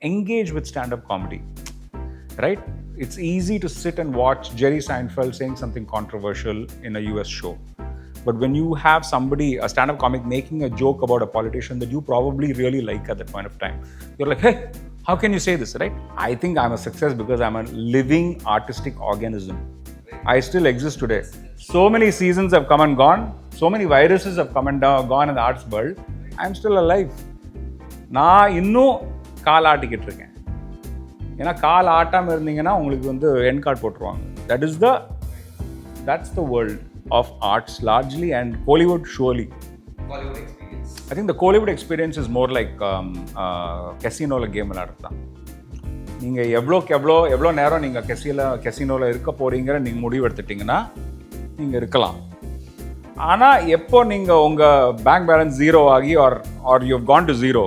engage with stand-up comedy, right? It's easy to sit and watch Jerry Seinfeld saying something controversial in a US show. But when you have somebody, a stand-up comic, making a joke about a politician that you probably really like at that point of time, you're like, hey, how can you say this, right? I think I'm a success because I'm a living artistic organism. I still exist today. So many seasons have come and gone. So many viruses have come and gone in the arts world. I'm still alive. நான் இன்னும் கால் ஆட்டிக்கிட்டு இருக்கேன். ஏன்னா கால் ஆட்டாமல் இருந்தீங்கன்னா உங்களுக்கு வந்து end card போட்டுருவாங்க. That's the world of arts largely, and Kollywood surely. Kollywood experience. I think the Kollywood experience is more like casino game விளையாடுறது தான். நீங்கள் எவ்வளோ நேரம் நீங்கள் கெசினோவில் இருக்க போகிறீங்கிற நீங்கள் முடிவு எடுத்துட்டிங்கன்னா நீங்கள் இருக்கலாம். ஆனால் எப்போ நீங்கள் உங்கள் பேங்க் பேலன்ஸ் ஜீரோ ஆகி are you Khan to zero,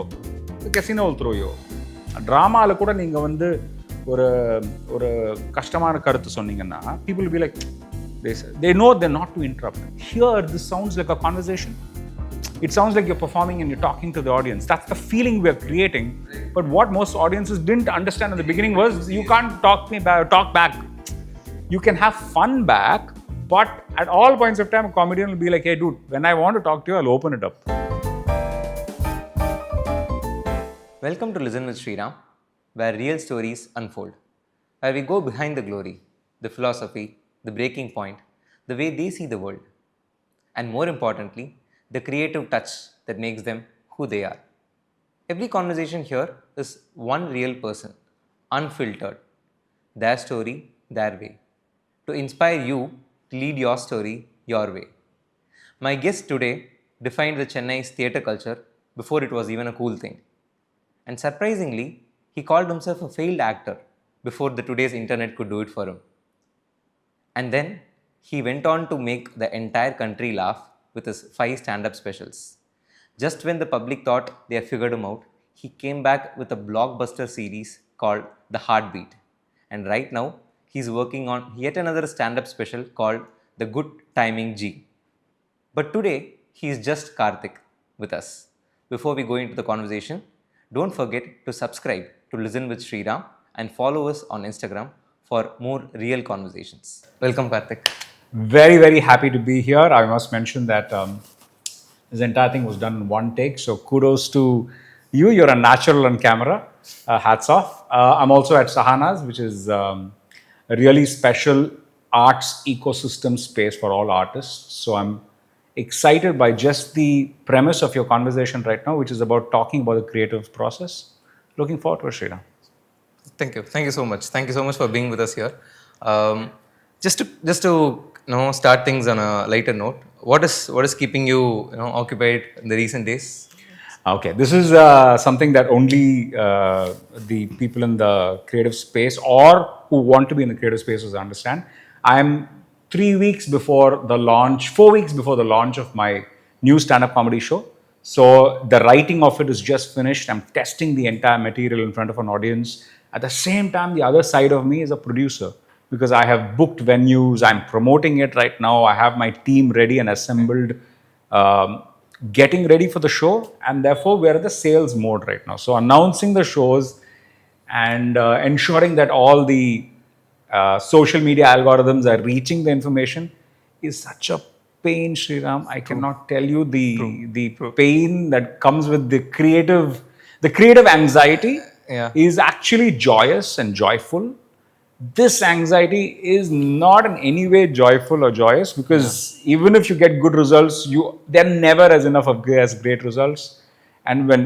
casino will throw you. ட்ராமாவில் கூட நீங்கள் வந்து ஒரு கஷ்டமான கருத்து சொன்னீங்கன்னா people will be like, they know they're not to interrupt. Here this sounds like a conversation. It sounds like you're performing and you're talking to the audience. That's the feeling we're creating. But what most audiences didn't understand in the beginning was you can't talk back. You can have fun back, but at all points of time a comedian will be like, hey dude, when I want to talk to you, I'll open it up. Welcome to Listen with Sriram, where real stories unfold, where we go behind the glory, the philosophy, the breaking point, the way they see the world, and more importantly, the creative touch that makes them who they are. Every conversation here is one real person, unfiltered, their story, their way, to inspire you to lead your story your way. My guest today defined the Chennai's theatre culture before it was even a cool thing. And surprisingly, he called himself a failed actor before the today's internet could do it for him. And then he went on to make the entire country laugh with his 5 stand-up specials. Just when the public thought they had figured him out, he came back with a blockbuster series called The Heartbeat. And right now, he's working on yet another stand-up special called The Good Timing G. But today, he is just Karthik with us. Before we go into the conversation, don't forget to subscribe to Listen with Sriram and follow us on Instagram for more real conversations. Welcome, Karthik. Very, very happy to be here. I must mention that this entire thing was done in one take. So kudos to you. You're a natural on camera. Hats off. I'm also at Sahana's, which is a really special arts ecosystem space for all artists. So I'm excited by just the premise of your conversation right now, which is about talking about the creative process. Looking forward to it, Sriram. Thank you. Thank you so much. Thank you so much for being with us here. Just to start things on a lighter note, what is keeping you occupied in the recent days? Okay, this is something that only the people in the creative space or who want to be in the creative spaces understand. I'm 4 weeks before the launch of my new stand-up comedy show. So the writing of it is just finished. I'm testing the entire material in front of an audience. At the same time, the other side of me is a producer, because I have booked venues, I'm promoting it right now, I have my team ready and assembled, getting ready for the show, and therefore we're at the sales mode right now. So announcing the shows and ensuring that all the social media algorithms are reaching the information is such a pain, Sriram. I cannot tell you the pain that comes with the creative anxiety. Is actually joyous and joyful. This anxiety is not in any way joyful or joyous, because even if you get good results, they're never as great results. And when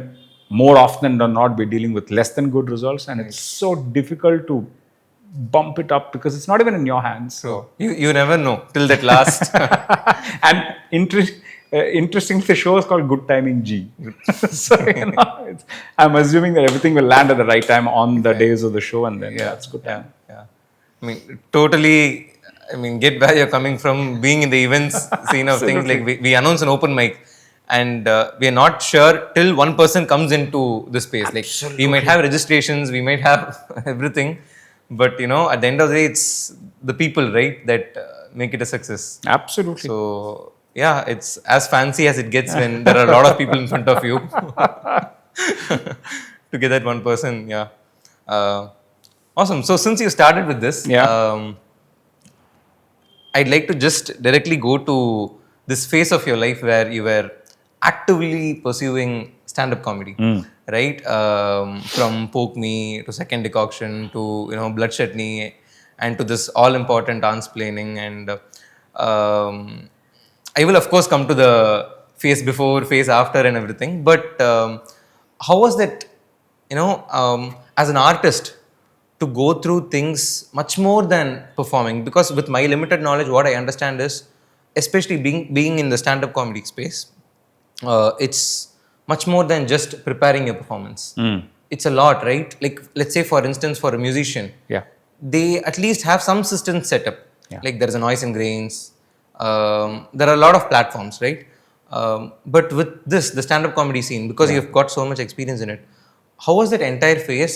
more often than not we're dealing with less than good results, and it's so difficult to bump it up because it's not even in your hands. So you never know till that last. And interesting, the show is called Good Timing G. So I'm assuming that everything will land at the right time on the days of the show, and then it's good time. Yeah. I mean, totally. I mean, get where you're coming from. Being in the events scene of things, like we announce an open mic, and we are not sure till one person comes into the space. Absolutely. Like we might have registrations, we might have everything, but at the end of the day, it's the people, right, that make it a success. Absolutely. So yeah, it's as fancy as it gets when there are a lot of people in front of you to get that one person. Yeah. Awesome. So since you started with this, Yeah. I'd like to just directly go to this phase of your life where you were actively pursuing stand-up comedy, right? From Poke Me to Second Decoction to Blood Chutney, and to this all-important Aansplaining, and I will of course come to the phase before, phase after, and everything. But how was that? As an artist, to go through things much more than performing, because with my limited knowledge what I understand is, especially being in the stand-up comedy space, it's much more than just preparing your performance. It's a lot, right? Like, let's say for instance, for a musician, Yeah. they at least have some system set up. Yeah. Like there is a noise and grains, there are a lot of platforms, right? But with this, the stand-up comedy scene, because you've got so much experience in it, how was that entire phase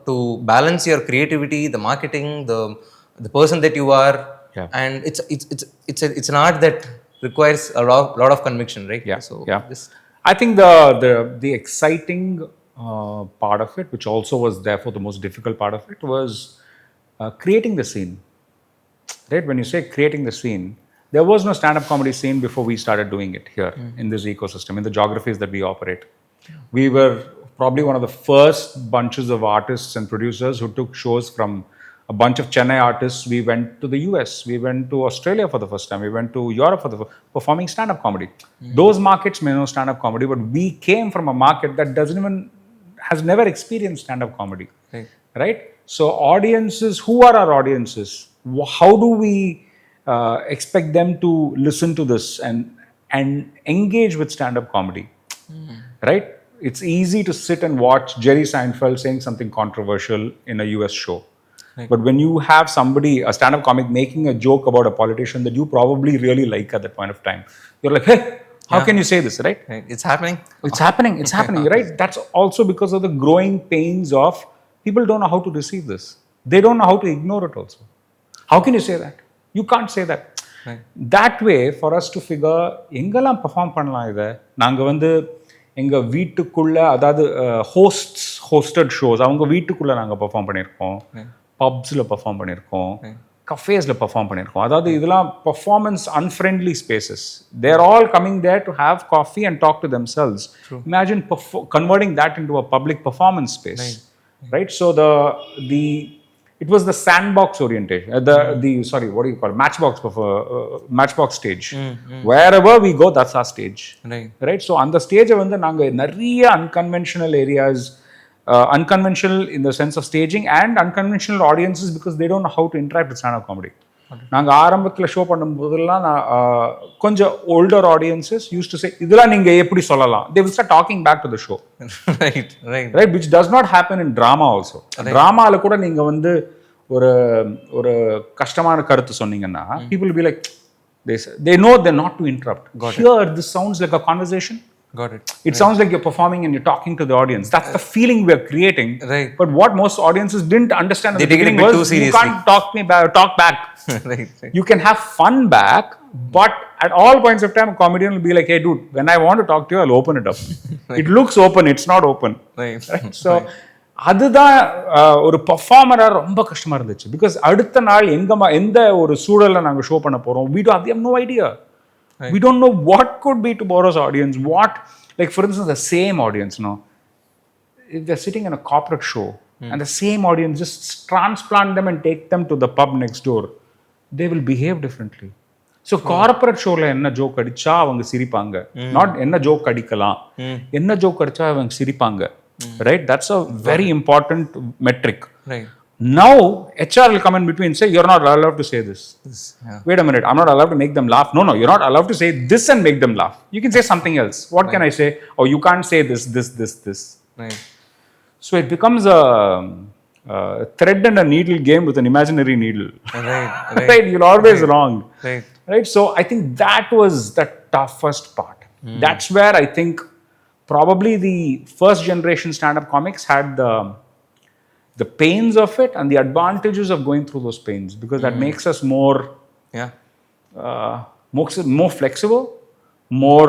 to balance your creativity, the marketing, the person that you are? Yeah. And it's an art that requires a lot of conviction, right? Yeah. So Yeah. this, I think the exciting part of it, which also was therefore the most difficult part of it, was creating the scene. Right? When you say creating the scene, there was no stand-up comedy scene before we started doing it here in this ecosystem, in the geographies that we operate. We were probably one of the first bunches of artists and producers who took shows from a bunch of Chennai artists. We went to the US, we went to Australia for the first time, we went to Europe for the performing stand-up comedy. Those markets may know stand-up comedy, but we came from a market that has never experienced stand-up comedy. Right? So audiences, who are our audiences? How do we expect them to listen to this and engage with stand-up comedy? Right? It's easy to sit and watch Jerry Seinfeld saying something controversial in a US show. But when you have somebody, a stand-up comic, making a joke about a politician that you probably really like at that point of time, you're like, hey, how can you say this, right? it's happening. It's happening. It's happening, right? That's also because of the growing pains of people don't know how to receive this. They don't know how to ignore it also. How can you say that? You can't say that. That way, for us to figure, எங்கெல்லாம் perform பண்ணலாம் இதை, நாங்க வந்து எங்க வீட்டுக்குள்ள, அதாவது hosted shows, அவங்க வீட்டுக்குள்ள நாங்க perform பண்ணியிருக்கோம், pubsல perform பண்ணியிருக்கோம், cafesல perform பண்ணியிருக்கோம். அதாவது இதெல்லாம் performance unfriendly spaces. They're all coming there to have coffee and talk to themselves. Imagine converting that into a public performance space. Right? So it was the sandbox orientation. Sorry, what do you call it? Matchbox stage. Wherever we go, that's our stage. Right? So on the stage, வந்து நாங்க நிறைய unconventional areas, unconventional in the sense of staging, and unconventional audiences because they don't know how to interact with stand-up comedy. நாங்க ஆரம்பத்தில் show பண்ணும்போதெல்லாம் கொஞ்சம் older audiences used to say, இதெல்லாம் நீங்க எப்படி சொல்லலாம்? They will start talking back to the show. Right, which does not happen in drama also. Dramaல கூட நீங்க வந்து ஒரு கஷ்டமான கருத்து சொன்னீங்கன்னா, people will be like, they know they're not to interrupt. Here, this sounds like a conversation. Got it. It sounds like you're performing and you're talking to the audience. That's the feeling we're creating. Right. But what most audiences didn't understand, they take it a bit too seriously. You can't talk back. Right. You can have fun back, but at all points of time, a comedian will be like, hey dude, when I want to talk to you, I'll open it up. It looks open, it's not open. Right. So அதுதான் ஒரு பெர்ஃபார்மரா ரொம்ப கஷ்டமா இருந்துச்சு. Because அடுத்த நாள் எந்த ஒரு சூழல்ல நாங்க ஷோ பண்ண போறோம், we have no idea. We don't know what could be tomorrow's audience. Like for instance, the same audience, if they're sitting in a corporate show and the same audience, just transplant them and take them to the pub next door, they will behave differently. So corporate showல என்ன joke அடிச்சா அவங்க சிரிப்பாங்க, not என்ன joke அடிக்கலாம், என்ன joke அடிச்சா அவங்க சிரிப்பாங்க. Right? That's a very important metric. Right. Now HR will come in between and say, you're not allowed to say this. Wait a minute, I'm not allowed to make them laugh. No, you're not allowed to say this and make them laugh. You can say something else. What can I say? Oh, you can't say this. Right. So it becomes a thread and a needle game with an imaginary needle. Right. Right? You're always wrong. Right. So I think that was the toughest part. That's where I think probably the first generation stand-up comics had the pains of it and the advantages of going through those pains, because that makes us more flexible, more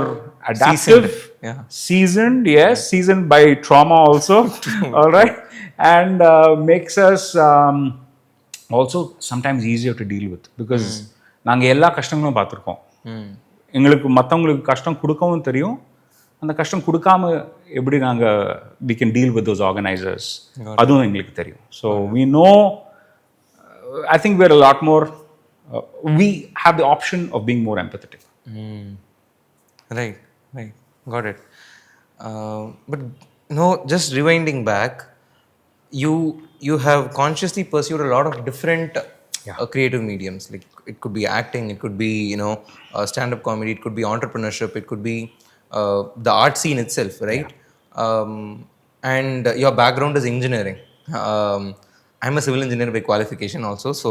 adaptive, seasoned. Seasoned by trauma also. All right, and makes us also sometimes easier to deal with because நாங்கள் எல்லா கஷ்டங்களும் பார்த்துருக்கோம். எங்களுக்கு மற்றவங்களுக்கு கஷ்டம் கொடுக்கவும் தெரியும், அந்த கஷ்டம் கொடுக்காம எப்படி நாங்கள் we can deal with those organizers அதுவும் எங்களுக்கு தெரியும். So we know, I think we're a lot more, we have the option of being more empathetic. Right, got it. But no, just rewinding back, you have consciously pursued a lot of different creative mediums. Like it could be acting, it could be stand-up comedy, it could be entrepreneurship, it could be the art scene itself, right? And your background is engineering. I'm a civil engineer by qualification also, so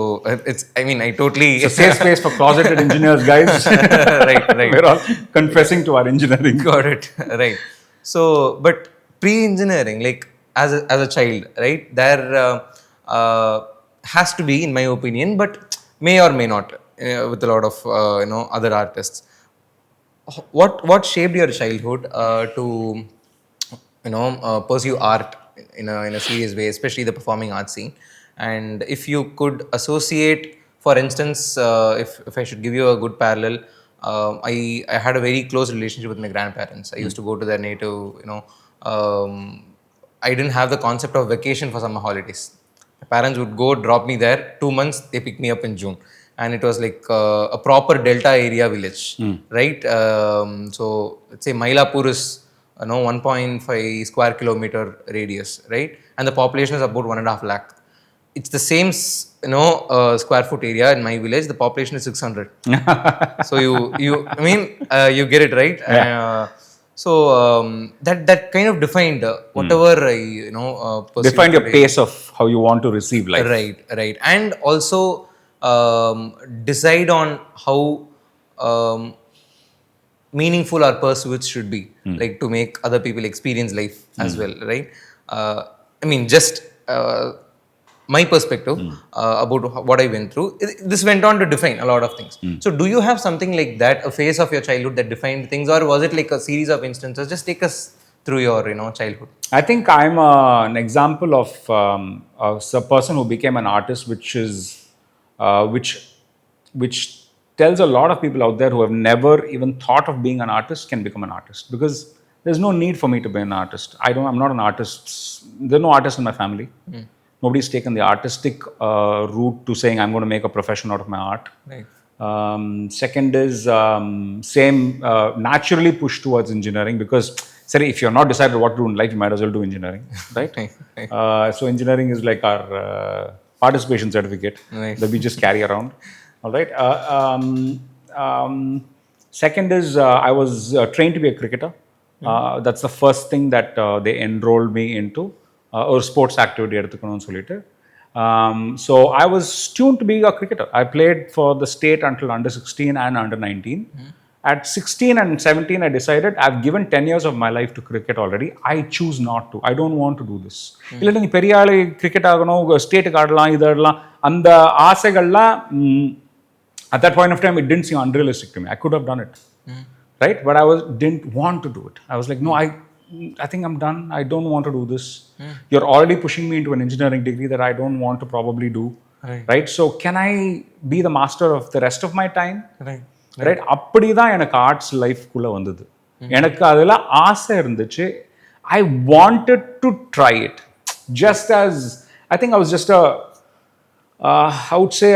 it's, I mean, I totally... It's a safe space for closeted engineers, guys. Right. We're all confessing to our engineering. Got it, right. So, but pre-engineering, like as a child, right, there has to be, in my opinion, but may or may not, with a lot of, other artists. What shaped your childhood to, pursue art in a serious way, especially the performing arts scene? And if you could associate, for instance, if I should give you a good parallel, I had a very close relationship with my grandparents. I used to go to their native, I didn't have the concept of vacation for summer holidays. My parents would go drop me there, 2 months, they picked me up in June. And it was like a proper delta area village, right? So let's say Mylapore is 1.5 square kilometer radius, right? And the population is about 1.5 lakh. It's the same, square foot area in my village. The population is 600. So I mean, you get it, right? Yeah. So that kind of defined whatever I pursued Defined your today. pace of how you want to receive life. Right. And also decide on how meaningful our pursuits should be, like to make other people experience life as well, right? I mean, just my perspective about what I went through. This went on to define a lot of things. So do you have something like that, a phase of your childhood that defined things, or was it like a series of instances? Just take us through your childhood. I think I'm an example of a person who became an artist, which is which tells a lot of people out there who have never even thought of being an artist can become an artist, because there's no need for me to be an artist. I'm not an artist. There's no artist in my family. Nobody's taken the artistic route to saying I'm going to make a profession out of my art. Right. Second is naturally push towards engineering, because sorry, if you're not decided what to do in life, you might as well do engineering, right? So engineering is like our participation certificate that we just carry around. All right. Second is I was trained to be a cricketer. That's the first thing that they enrolled me into. Or sports activity எடுத்துக்கணும்னு சொல்லிட்டு. So I was tuned to be a cricketer. I played for the state until under 16 and under 19. At 16 and 17, I decided I've given 10 years of my life to cricket already. I choose not to. I don't want to do this. இல்லை நீங்கள் பெரிய ஆள் cricket ஆகணும், ஸ்டேட்டுக்கு ஆடலாம், இது ஆடலாம், அந்த ஆசைகள்லாம் at that point of time it didn't seem unrealistic to me. I could have done it, right? But I didn't want to do it. I was like, no, I think I'm done. I don't want to do this. You're already pushing me into an engineering degree that I don't want to probably do. Right? So can I be the master of the rest of my time? Right? அப்படிதான் எனக்கு arts லைஃப்குள்ளே வந்தது. எனக்கு அதில் ஆசை இருந்துச்சு. I wanted to try it. Just as, I think I was just I would say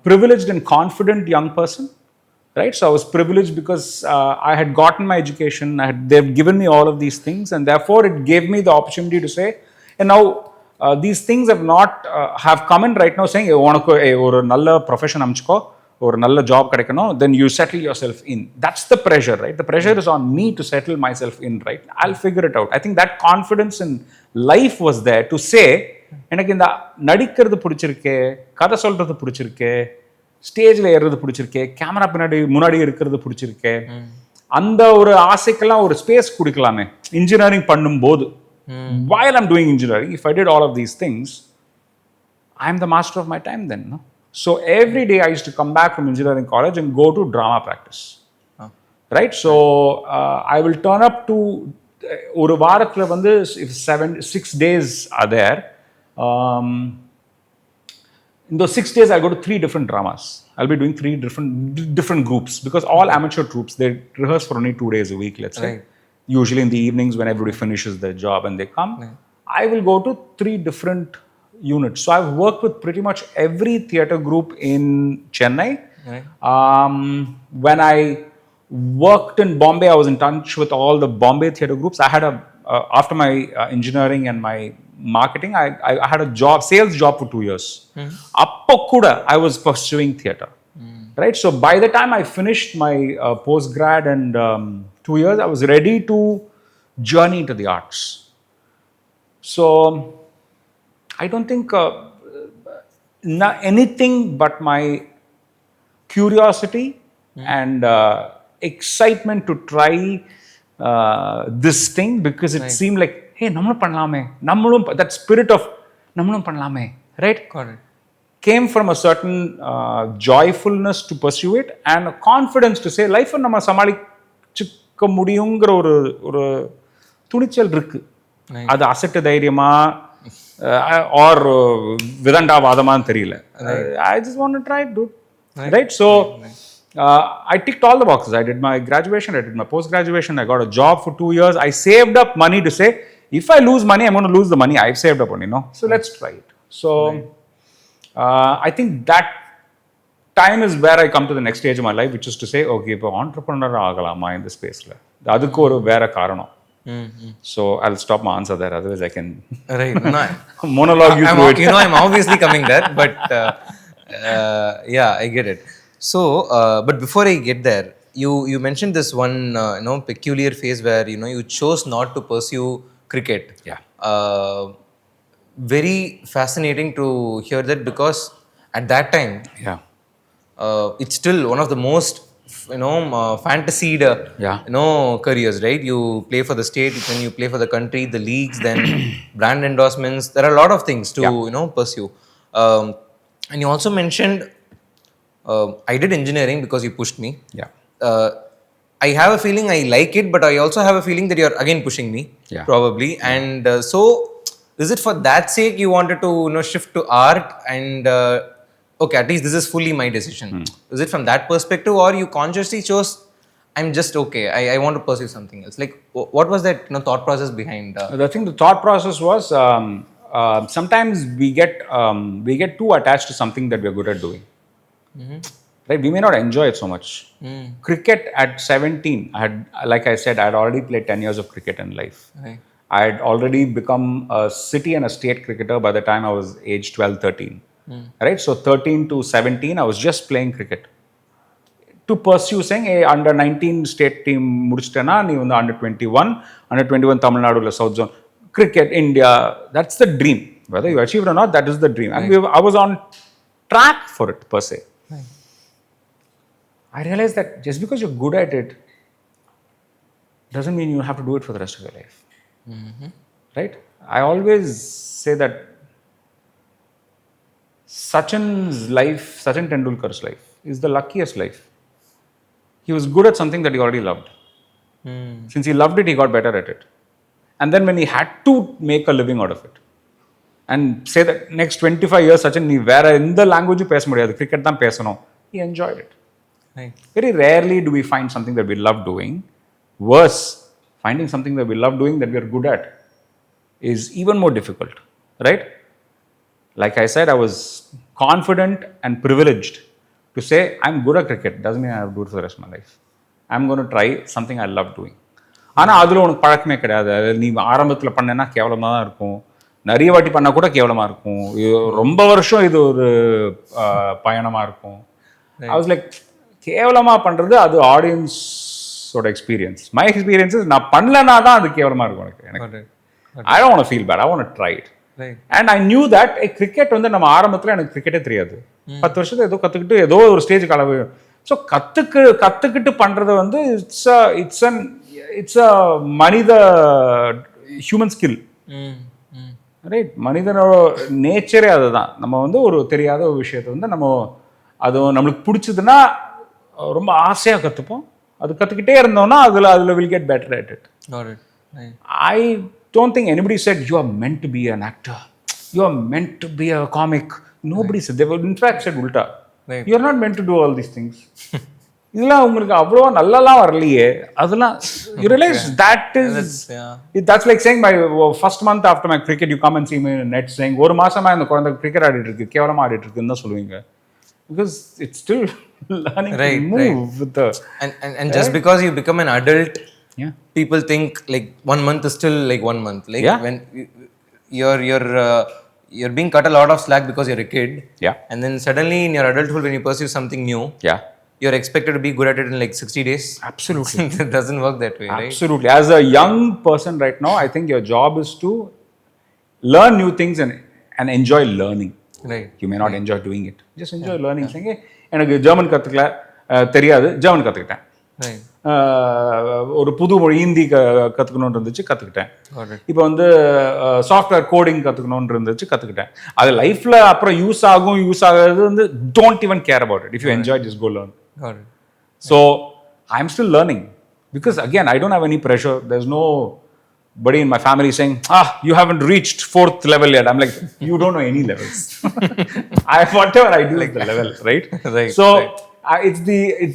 privileged and confident young person. Right? So I was privileged because I had gotten my education, they've given me all of these things, and therefore it gave me the opportunity to say, and now these things have not have come in right now saying, உனக்கு ஒரு நல்ல profession அமைச்சுக்கோ, ஒரு நல்ல job கிடைக்கணும், then you settle yourself in. That's the pressure, right? The pressure is on me to settle myself in, right? I'll figure it out. I think that confidence in life was there to say, எனக்கு இந்த நடிக்கிறது பிடிச்சிருக்கு, கதை சொல்றது பிடிச்சிருக்கு, ஸ்டேஜில் ஏறுறது பிடிச்சிருக்கு, கேமரா முன்னாடி இருக்கிறது பிடிச்சிருக்கு, அந்த ஒரு ஆசைக்கெல்லாம் ஒரு ஸ்பேஸ் கொடுக்கலாமே இன்ஜினியரிங் பண்ணும்போது. While I'm doing engineering, if I did all of these things, I'm the master of my time then. No? So every day I used to come back from engineering college and go to drama practice. Right? So I will turn up to ஒரு வாரத்தில் வந்து if 6 days are there, in those 6 days I'll go to 3 different dramas. I'll be doing 3 different groups, because all amateur troops, they rehearse for only 2 days a week, let's say. Usually in the evenings when everybody finishes their job and they come. I will go to 3 different units. So I've worked with pretty much every theatre group in Chennai. When I worked in Bombay, I was in touch with all the Bombay theatre groups. I had after my engineering and my marketing, I had a job, sales job for 2 years. Appo kuda I was pursuing theatre. Right? So by the time I finished my post-grad and 2 years, I was ready to journey into the arts. So I don't think anything but my curiosity and excitement to try this thing, because it seemed like, hey, nammalum pannalame, that spirit of nammalum pannalame, right? Correct. Came from a certain joyfulness to pursue it, and a confidence to say life நம்ம சமாளிச்சுக்க முடியுங்கிற ஒரு துணிச்சல் இருக்கு. அது அசட்டு தைரியமா R விதண்டாவாதமான்னு தெரியல. I just want to try it, dude. Right? So I ticked all the boxes. I did my graduation, I did my post-graduation, I got a job for 2 years. I saved up money to say, if I lose money, I'm going to lose the money I've saved up on, So let's try it. So I think that time is where I come to the next stage of my life, which is to say, okay, இப்போ entrepreneur ஆகலாமா இந்த ஸ்பேஸில், அதுக்கு ஒரு வேற காரணம். So I'll stop my answer there, otherwise I can monologue you through it. I'm obviously coming there, but yeah, I get it. So but before I get there, you mentioned this one peculiar phase where you chose not to pursue cricket. Very fascinating to hear that, because at that time it's still one of the most fantasied careers, right? You play for the state, then you play for the country, the leagues, then brand endorsements. There are a lot of things to pursue. And you also mentioned I did engineering because you pushed me. I have a feeling I like it, but I also have a feeling that you're again pushing me, probably. And so is it for that sake you wanted to shift to art, and okay, at least this is fully my decision? Is it from that perspective, or you consciously chose, I'm just okay, I want to pursue something else? Like, what was that thought process behind? I think the thought process was sometimes we get too attached to something that we're good at doing. Right? We may not enjoy it so much. Cricket at 17, like I said, I had already played 10 years of cricket in life. I had already become a city and a state cricketer by the time I was age 12, 13. Right? So 13 to 17, I was just playing cricket. To pursue saying, hey, under 19 state team mudichitena, nee under 21 Tamil Nadu la South Zone, cricket, India, that's the dream. Whether you achieve it or not, that is the dream. And I was on track for it, per se. I realized that just because you're good at it doesn't mean you have to do it for the rest of your life. Right? I always say that Sachin Tendulkar's life is the luckiest life. He was good at something that he already loved. Since he loved it, he got better at it. And then when he had to make a living out of it, and say that next 25 years, Sachin, nee vera indha language pesa mudiyadhu, cricket dhaan pesanum, he enjoyed it. Very rarely do we find something that we love doing. Worse, finding something that we love doing that we are good at is even more difficult, right? Like I said, I was confident and privileged to say, I'm good at cricket. Doesn't mean I have to do it for the rest of my life. I'm going to try something I love doing. ஆனால் அதில் உனக்கு பழக்கமே கிடையாது. நீ ஆரம்பத்தில் பண்ணேன்னா கேவலமாக தான் இருக்கும், நிறைய வாட்டி பண்ணால் கூட கேவலமாக இருக்கும், ரொம்ப வருஷம் இது ஒரு பயணமாக இருக்கும். I was like, கேவலமாக பண்ணுறது அது ஆடியன்ஸோட எக்ஸ்பீரியன்ஸ். மை எக்ஸ்பீரியன்ஸஸ் நான் பண்ணலன்னா தான் அது கேவலமாக இருக்கும் எனக்கு. I don't want to feel bad. I want to try it. And I knew that cricket வந்து நம்ம ஆரம்பத்தில் எனக்கு கிரிக்கெட்டே தெரியாது. 10 வருஷத்தை ஏதோ கற்றுக்கிட்டு ஏதோ ஒரு ஸ்டேஜுக்கு அளவு. ஸோ கற்றுக்கிட்டு பண்ணுறது வந்து இட்ஸ் அ மனித ஹியூமன் ஸ்கில், ரைட்? மனிதனோட நேச்சரே அதுதான். நம்ம வந்து ஒரு தெரியாத ஒரு விஷயத்தை வந்து அது நம்மளுக்கு பிடிச்சதுன்னா ரொம்ப ஆசையாக கற்றுப்போம். அது கற்றுக்கிட்டே இருந்தோம்னா அதில் will get better at it. Right. I don't think anybody said you are meant to be an actor. You are meant to be a comic. Nobody said. They were in fact said ulta. Right. You are not meant to do all these things. இதெல்லாம் உங்களுக்கு அவ்வளோ நல்லாலாம் வரலையே அதெல்லாம் you realize that is that's like saying my first month after my cricket you come and see me in net saying ஒரு மாசமா இந்த குழந்தை cricket ஆடிட்டு இருக்கு கேவலமா ஆடிட்டு இருக்குன்னு தான் சொல்லுவீங்க because it's still learning to move with the and just because you become an adult, yeah, people think like 1 month is still like 1 month. Like when you're being cut a lot of slack because you're a kid. Yeah. And then suddenly in your adulthood, when you pursue something new, yeah, you're expected to be good at it in like 60 days. Absolutely. It doesn't work that way, right? Absolutely. As a young person right now, I think your job is to learn new things and enjoy learning. Right. You may not enjoy doing it. Just enjoy learning. Saying, எனக்கு German கற்றுக்கல தெரியாது German கற்றுக்கிட்டேன் ஒரு புது மொழி ஹிந்தி கற்றுக்கணும்னு இருந்துச்சு கற்றுக்கிட்டேன் இப்போ வந்து சாஃப்ட்வேர் கோடிங் கற்றுக்கணும்னு இருந்துச்சு கற்றுக்கிட்டேன் அது லைஃப்பில் அப்புறம் யூஸ் ஆகாது வந்து don't even care about it if you enjoy just go learn so I am still learning because again I don't have any pressure there is nobody in my family saying, you haven't reached 4th level yet. I'm like, you don't know any levels. Whatever I do is the level, right? Right. So it's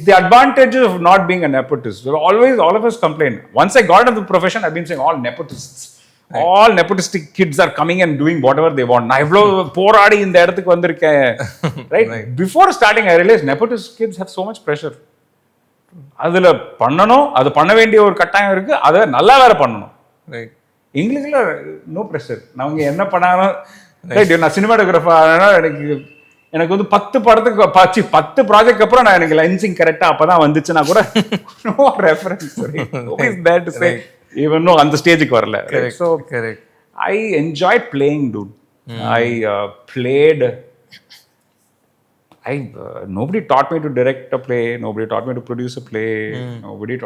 the advantage of not being a nepotist. Always, all of us complain. Once I got into the profession, I've been saying all nepotists. Right. All nepotistic kids are coming and doing whatever they want. நான் இவ்வளோ போராடி இந்த இடத்துக்கு வந்திருக்கேன், right? Before starting, I realized nepotist kids have so much pressure. அதில் பண்ணணும், அது பண்ண வேண்டிய ஒரு கட்டாயம் இருக்கு, அதை நல்லா வேற பண்ணணும். ரைட் இங்கிலீஷ்ல நோ ப்ரெஷர் அவங்க என்ன பண்ணாலும் ரைட் நான் சினிமாட்டோகிராஃபர் அதனால எனக்கு வந்து 10 படத்துக்கு 10 ப்ராஜெக்ட் அப்புறம் நான் எனக்கு லென்சிங் கரெக்டா அப்பதான் வந்துச்சுன்னா கூட no reference that say even no அந்த ஸ்டேஜுக்கு வரல so I enjoyed playing dude I played nobody taught me to direct a play, nobody taught me to produce a play, nobody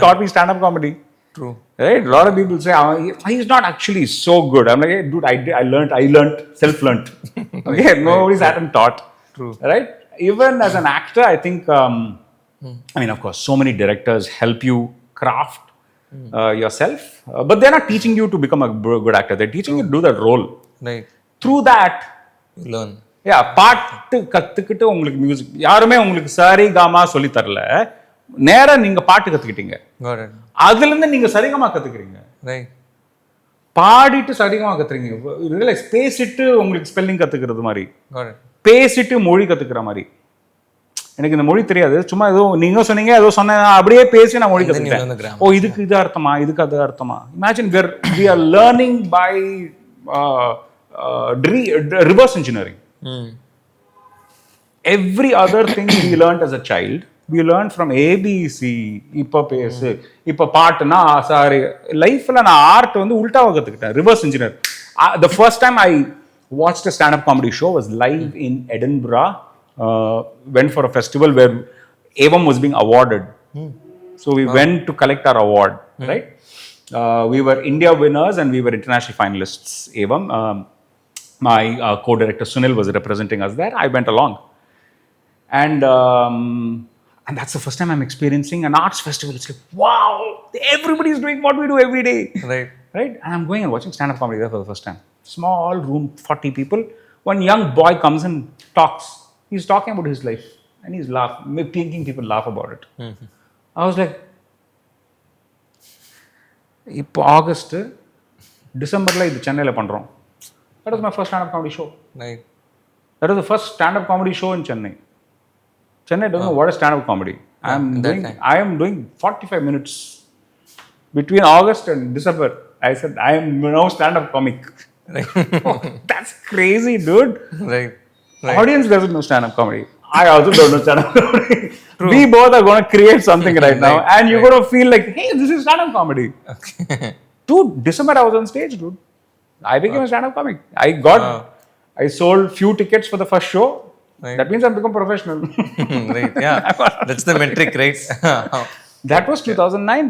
taught me stand-up comedy. True. Right? A lot of people say, he's not actually so good. I'm like, hey, dude, I learned, self-learned. Okay, nobody's had and taught. True. Right? Even as an actor, I think, I mean, of course, so many directors help you craft yourself, but they're not teaching you to become a good actor. They're teaching you to do that role. Right. Through that, you learn. Yeah, பாட்டு கற்றுக்கிட்டு உங்களுக்கு music யாருமே உங்களுக்கு சரி gamma சொல்லி தரல நேரா நீங்க பாட்டு கத்துக்கிட்டீங்க அதுல இருந்து நீங்க சரிகமா கத்துக்கிறீங்க பாடிட்டு சரிகமா கத்துறீங்க பேசிட்டு உங்களுக்கு ஸ்பெல்லிங் கத்துக்கிறது மாதிரி பேசிட்டு மொழி கத்துக்கிற மாதிரி எனக்கு இந்த மொழி தெரியாது சும்மா ஏதோ நீங்க சொன்னீங்க ஏதோ சொன்ன அப்படியே பேசி நான் மொழி கத்துக்கிட்டேன் ஓ இதுக்கு இது அர்த்தமா இதுக்கு அது அர்த்தமா imagine we are learning by reverse engineering. Every other thing we learned as a child we learned from ABC. இப்போ பேசு இப்போ பாட்டுனா சாரி லைஃப்ல நான் ஆர்ட் வந்து உல்டாவா கத்துக்கிட்டேன் reverse engineer. The first time I watched a stand-up comedy show was live in Edinburgh. Went for a festival where Evam was being awarded. So we went to collect our award, right? We were India winners and we were international finalists. Evam, my co-director Sunil was representing us there. I went along. And that's the first time I'm experiencing an arts festival. It's like, wow, everybody's doing what we do every day. Right? And I'm going and watching stand-up comedy there for the first time. Small room, 40 people. One young boy comes and talks. He's talking about his life. And he's making people laugh about it. I was like, இப்போ August டிசம்பரில் இது சென்னையில் பண்ணுறோம். That was my first stand-up comedy show. That was the first stand-up comedy show in Chennai. Chennai doesn't know what is stand-up comedy. I am doing 45 minutes. Between August and December, I said, I am now stand-up comic. Oh, that's crazy, dude. Right. Audience doesn't know stand-up comedy. I also don't know stand-up comedy. We both are going to create something right now. And you're going to feel like, hey, this is stand-up comedy. Dude, December I was on stage, dude. I became a stand-up comic. I sold few tickets for the first show. That means I've become professional. Right, yeah. That's the metric, right? That was 2009.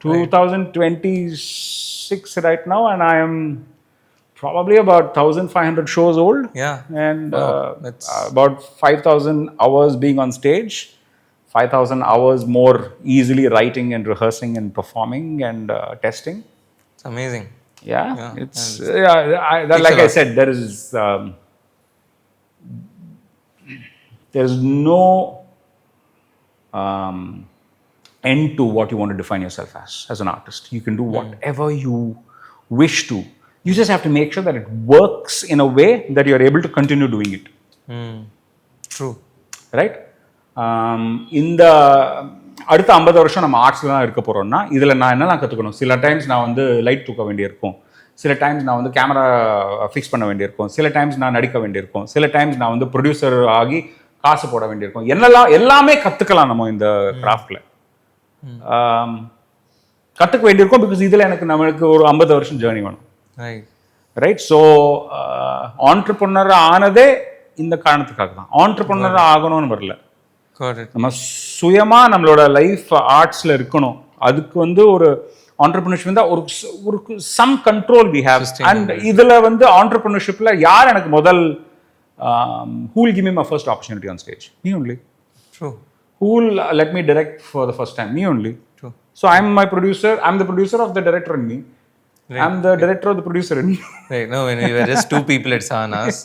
2026 right now, and I am probably about 1,500 shows old. Yeah. And about 5,000 hours being on stage. 5,000 hours more easily writing and rehearsing and performing and testing. It's amazing. Yeah, Yeah, it's and that, takes like a I lot. said, there's no um, end to what you want to define yourself as an artist. You can do whatever you wish to. You just have to make sure that it works in a way that you're able to continue doing it. True. Right. இந்த அடுத்த 50 வருஷம் நம்ம ஆர்ட்ஸில் தான் இருக்க போகிறோம்னா இதில் நான் என்னெல்லாம் கற்றுக்கணும்? சில டைம்ஸ் நான் வந்து லைட் தூக்க வேண்டியிருக்கும், சில டைம்ஸ் நான் வந்து கேமரா ஃபிக்ஸ் பண்ண வேண்டியிருக்கும், சில டைம்ஸ் நான் நடிக்க வேண்டியிருக்கும், சில டைம்ஸ் நான் வந்து ப்ரொடியூசர் ஆகி காசு போட வேண்டியிருக்கும். எல்லாமே கற்றுக்கலாம் நம்ம இந்த கிராஃப்டில் கற்றுக்க வேண்டியிருக்கும். பிகாஸ் இதில் நம்மளுக்கு ஒரு 50 வருஷம் ஜேர்னி வேணும். ரைட். ஸோ ஆண்டர்ப்ரனர் ஆனதே இந்த காரணத்துக்காக தான். ஆண்டர்ப்ரனர் ஆகணும்னு வரல, நம்ம சுயமா நம்மளோட லைஃப் ஆர்ட்ஸ்ல இருக்கணும். அதுக்கு வந்து ஒரு ஆண்டர்ப்ரனர்ஷிப் இருந்தா ஒரு some control we have. And இதுல வந்து ஆண்டர்ப்ரனர்ஷிப்ல யார் எனக்கு முதல் who will give me my first opportunity on stage? Me only. True. Who will let me direct for the first time? Me only. True. So I'm the producer of the director in me. Right. I'm the director of the producer in me. Right. No, when we were just two people at Sahana's,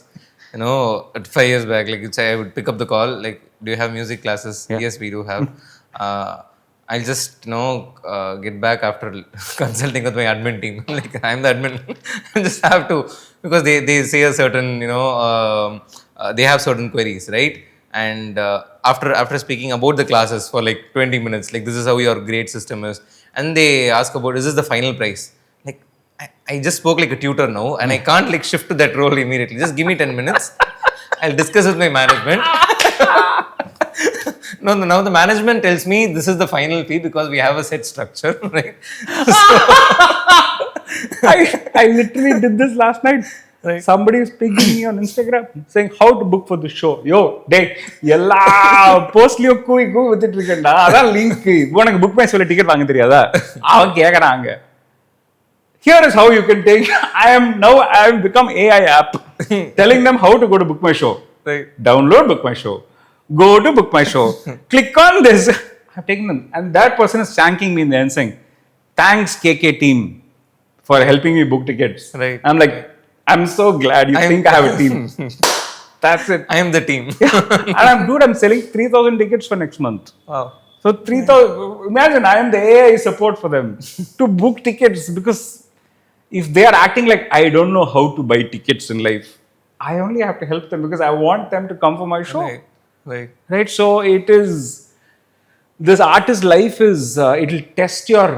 you know, at 5 years back, like I would pick up the call, like, do you have music classes? Yeah. Yes, we do have. I'll just, get back after consulting with my admin team. Like, I'm the admin. I just have to, because they say a certain, they have certain queries, right? And after speaking about the classes for like 20 minutes, like, this is how your grade system is, and they ask about, is this the final price? Like, I just spoke like a tutor now, and I can't like shift to that role immediately. Just give me 10 minutes. I'll discuss with my management. No, now the management tells me this is the final fee because we have a set structure, right? I literally did this last night. Right. Somebody is pinging me on Instagram saying how to book for the show. Yo, date எல்லா போஸ்ட்லயும் கூவி வித்துட்டு இருக்கேன்டா. அதான் link. உனக்கு book my ஷோல ticket வாங்க தெரியாதா? அவன் கேக்குறாங்க. Here is how you can take. I am become AI app telling them how to go to book my show. Right. Download book my show. Go to book my show. Click on this. I've taken them, and that person is thanking me in the end saying, "Thanks KK team for helping me book tickets." Right. I'm like, I'm so glad you think I have a team. That's it. I am the team. And I'm selling 3,000 tickets for next month. Wow. So 3,000. Imagine I am the AI support for them to book tickets, because if they are acting like I don't know how to buy tickets in life, I only have to help them because I want them to come for my show. Right. So it is, this artist life is, it will test your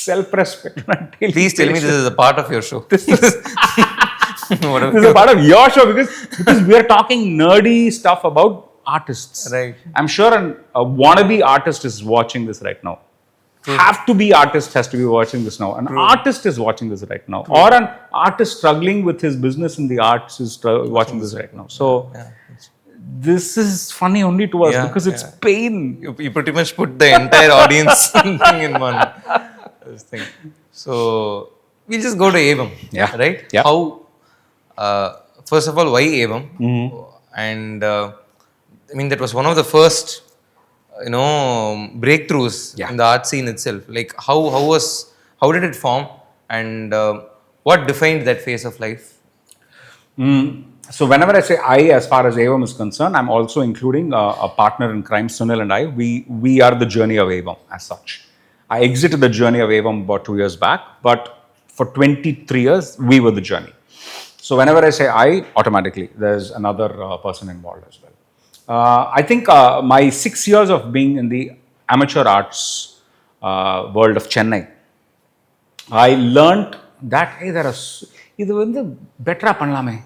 self-respect. Please tell me this is a part of your show. This is a part of your show because we are talking nerdy stuff about artists. Right. I'm sure a wannabe artist is watching this right now. True. Have to be artist has to be watching this now. An True. Artist is watching this right now. True. Or an artist struggling with his business in the arts is watching this right now. So this is funny only to us because it's pain. You pretty much put the entire audience in one thing. So we'll just go to Evam. Yeah. Right? Yeah. How, first of all, why Evam? And I mean, that was one of the first breakthroughs in the art scene itself. Like, how did it form, and what defined that phase of life? So whenever I say I, as far as Evam is concerned, I'm also including a partner in crime, Sunil, and I. We are the journey of Evam as such. I exited the journey of Evam about 2 years back, but for 23 years, we were the journey. So whenever I say I, automatically there's another person involved as well. I think my 6 years of being in the amateur arts world of Chennai, I learned that இது வந்து பெட்டரா பண்ணலாமே.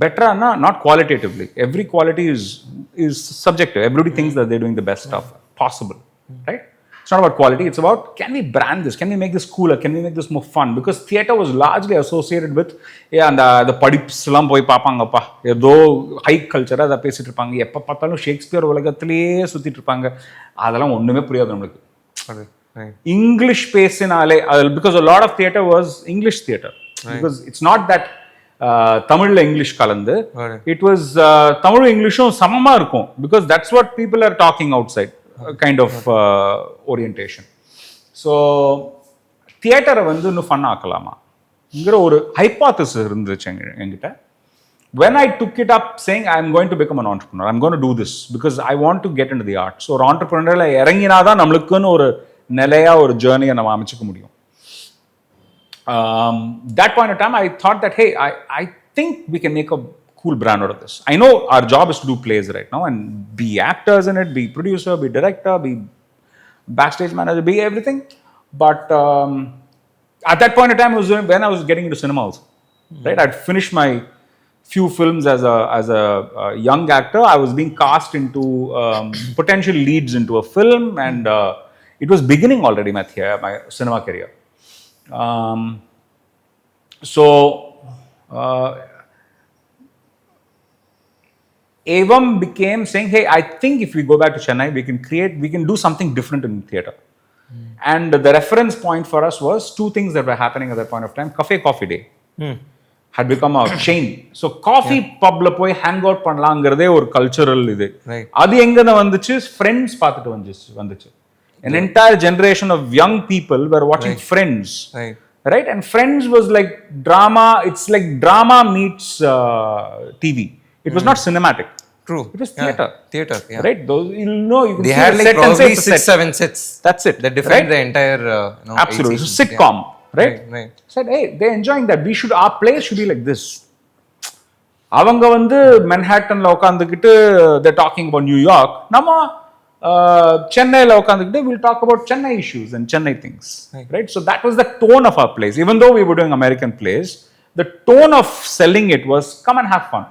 Better, not qualitatively. Every quality is subjective. Everybody thinks that they're doing the best stuff possible, right? It's not about quality. It's about, can we brand this? Can we make this cooler? Can we make this more fun? Because theatre was largely associated with the படிப்புலாம் போய் பார்ப்பாங்கப்பா, ஏதோ high கல்ச்சராக அதை பேசிட்டு இருப்பாங்க, எப்போ பார்த்தாலும் Shakespeare உலகத்திலேயே சுற்றிட்டு இருப்பாங்க. அதெல்லாம் ஒன்றுமே புரியாது நம்மளுக்கு. இங்கிலீஷ் பேசினாலே, because a lot of theatre was English theatre. Because it's not that தமிழ்ல இங்கிலீஷ் கலந்து. Alright. இட் வாஸ் தமிழும் இங்கிலீஷும் சமமா இருக்கும் because that's what people are talking outside kind of orientation. So தியேட்டரை வந்து இன்னும் ஃபன் ஆக்கலாமாங்கிற ஒரு ஹைபாத்திஸ் இருந்துச்சு என்கிட்ட. When I took it up saying I'm going to become an entrepreneur, I'm going to do this because I want to get into the art. So ஒரு entrepreneurல இறங்கினாதான் நம்மளுக்குன்னு ஒரு நிலையா ஒரு ஜேர்னியை நம்ம அமைச்சுக்க முடியும். That point of time I thought that hey, I think we can make a cool brand out of this. I know our job is to do plays right now and be actors in it, be producer, be director, be backstage manager, be everything. But at that point of time was when I was getting into cinema also. Right? I'd finished my few films as a young actor. I was being cast into potential leads into a film, and it was beginning already my cinema career. So Evam became saying, hey, I think if we go back to Chennai, we can do something different in theatre. And the reference point for us was two things that were happening at that point of time. Coffee Day had become a chain. So coffee pubல போய் hang out பண்ணலாம்ங்கறதே ஒரு cultural இது. அது எங்க வந்துச்சு? Friends பார்த்துட்டு வந்துச்சு. An entire generation of young people were watching Friends. Right? And Friends was like drama. It's like drama meets TV. It was not cinematic. True. It was theatre. Theatre, yeah. Right? Those, you know, you can They see had the like set and say probably it's a 6-7 sets. That's it. That defined the entire Absolutely. 8 So sitcom. Yeah. Right. Said, hey, they're enjoying that. Our plays should be like this. அவங்க வந்து மென்ஹாட்டன்ல உட்காந்துக்கிட்டு they're talking about New York. நம்ம சென்னையில உட்காந்துக்கிட்டு we'll talk about Chennai issues and Chennai things. Right? So that was the tone of our plays. Even though we were doing American plays, the tone of selling it was come and have fun.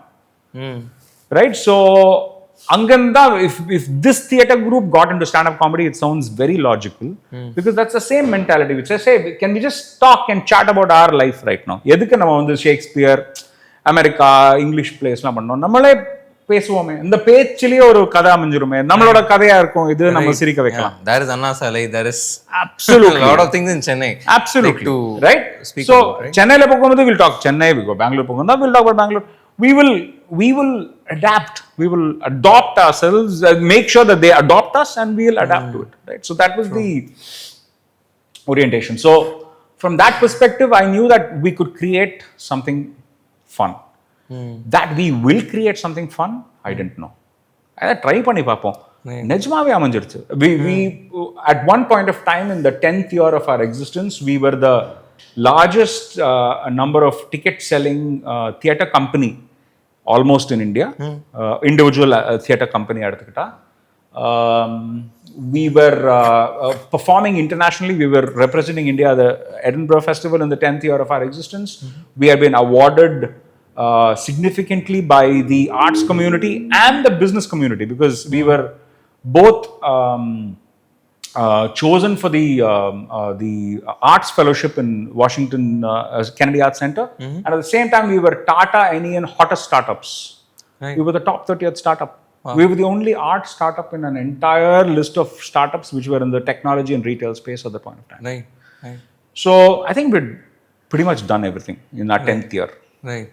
Right? So Anganda, if this theatre group got into stand-up comedy, it sounds very logical because that's the same mentality which says, hey, can we just talk and chat about our life right now? எதுக்கு நம்ம வந்து Shakespeare, America, English பிளேஸ்லாம் பண்ணோம்? நம்மளே பேசுவோமே, இந்த பேச்சிலேயே ஒரு கதை அமைஞ்சிருமே, நம்மளோட கதையா இருக்கும் இது, நம்ம சிரிக்க வைக்கலாம். There is Anna Salai, there is absolutely a lot of things in Chennai. Absolutely. Like right? So Chennaiல போகும்போது we'll talk Chennai, we go Bangalore போகும்போது we'll talk about Bangalore. We will adapt, we will adopt ourselves, make sure that they adopt us and we'll adapt to it. Right? So that was the orientation. So from that perspective, I knew that we could create something fun. That we will create something fun, I didn't know. I try பண்ணி பார்ப்போம். நிஜமாவே அமைஞ்சிருச்சு. We at one point of time in the 10th year of our existence, we were the largest number of ticket selling theatre company almost in India. Individual theatre company எடுத்துக்கிட்டா. We were performing internationally. We were representing India at the Edinburgh Festival in the 10th year of our existence. We had been awarded significantly by the arts community and the business community because we were both chosen for the arts fellowship in Washington Kennedy Arts Center, and at the same time we were Tata Anian hottest startups. We were the top 30th startup. We were the only art startup in an entire list of startups which were in the technology and retail space at that point of time. Right. So I think we'd pretty much done everything in our 10th year. Right.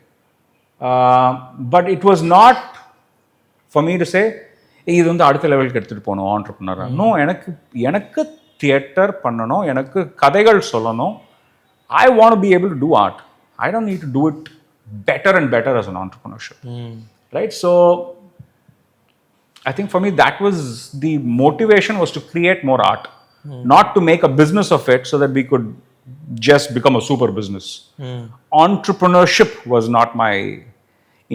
But it was not for me to say, இது வந்து அடுத்த லெவலுக்கு எடுத்துகிட்டு போகணும் entrepreneur. No, எனக்கு theatre பண்ணணும், எனக்கு கதைகள் சொல்லணும். I want to be able to do art. I don't need to do it better and better as an entrepreneurship. Right? So I think for me that was the motivation, was to create more art, not to make a business of it so that we could just become a super business. Entrepreneurship was not my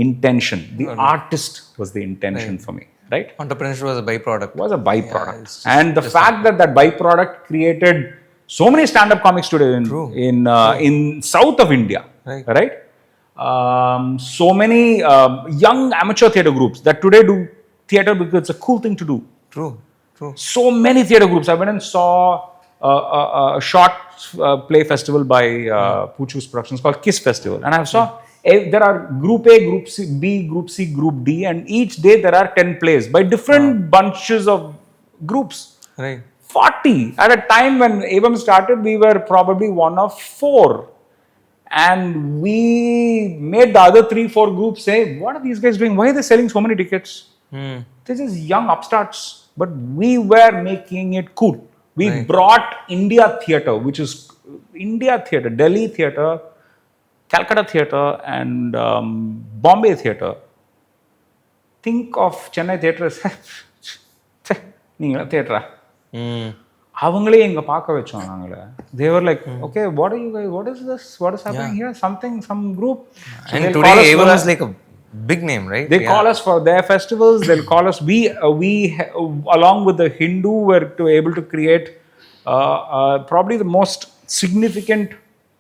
intention. The artist was the intention for me. Right? Entrepreneurship was a byproduct. Was a byproduct. And the fact that byproduct created so many stand-up comics today in south of India. Right? So many young amateur theatre groups that today do theatre because it's a cool thing to do. True. So many theatre groups. I went and saw a short play festival by Puchu's Productions called Kiss Festival, and I saw there are Group A, Group C, B, Group C, Group D, and each day there are 10 plays by different bunches of groups. Right. 40. At a time when Evam started, we were probably one of 4. And we made the other 3-4 groups say, what are these guys doing? Why are they selling so many tickets? They're just young upstarts. But we were making it cool. We brought India theatre, which is India theatre, Delhi theatre, Calcutta theatre, and Bombay theatre. Think of Chennai theatre as நீங்களா theatre. அவங்களே எங்க பார்க்க வச்சோம் நாங்களே. They were like, okay, what are you guys, what is this, what is happening here? Some group. So and today Evam is like a big name, right? They call us for their festivals. They'll call us. We along with the Hindu were able to create probably the most significant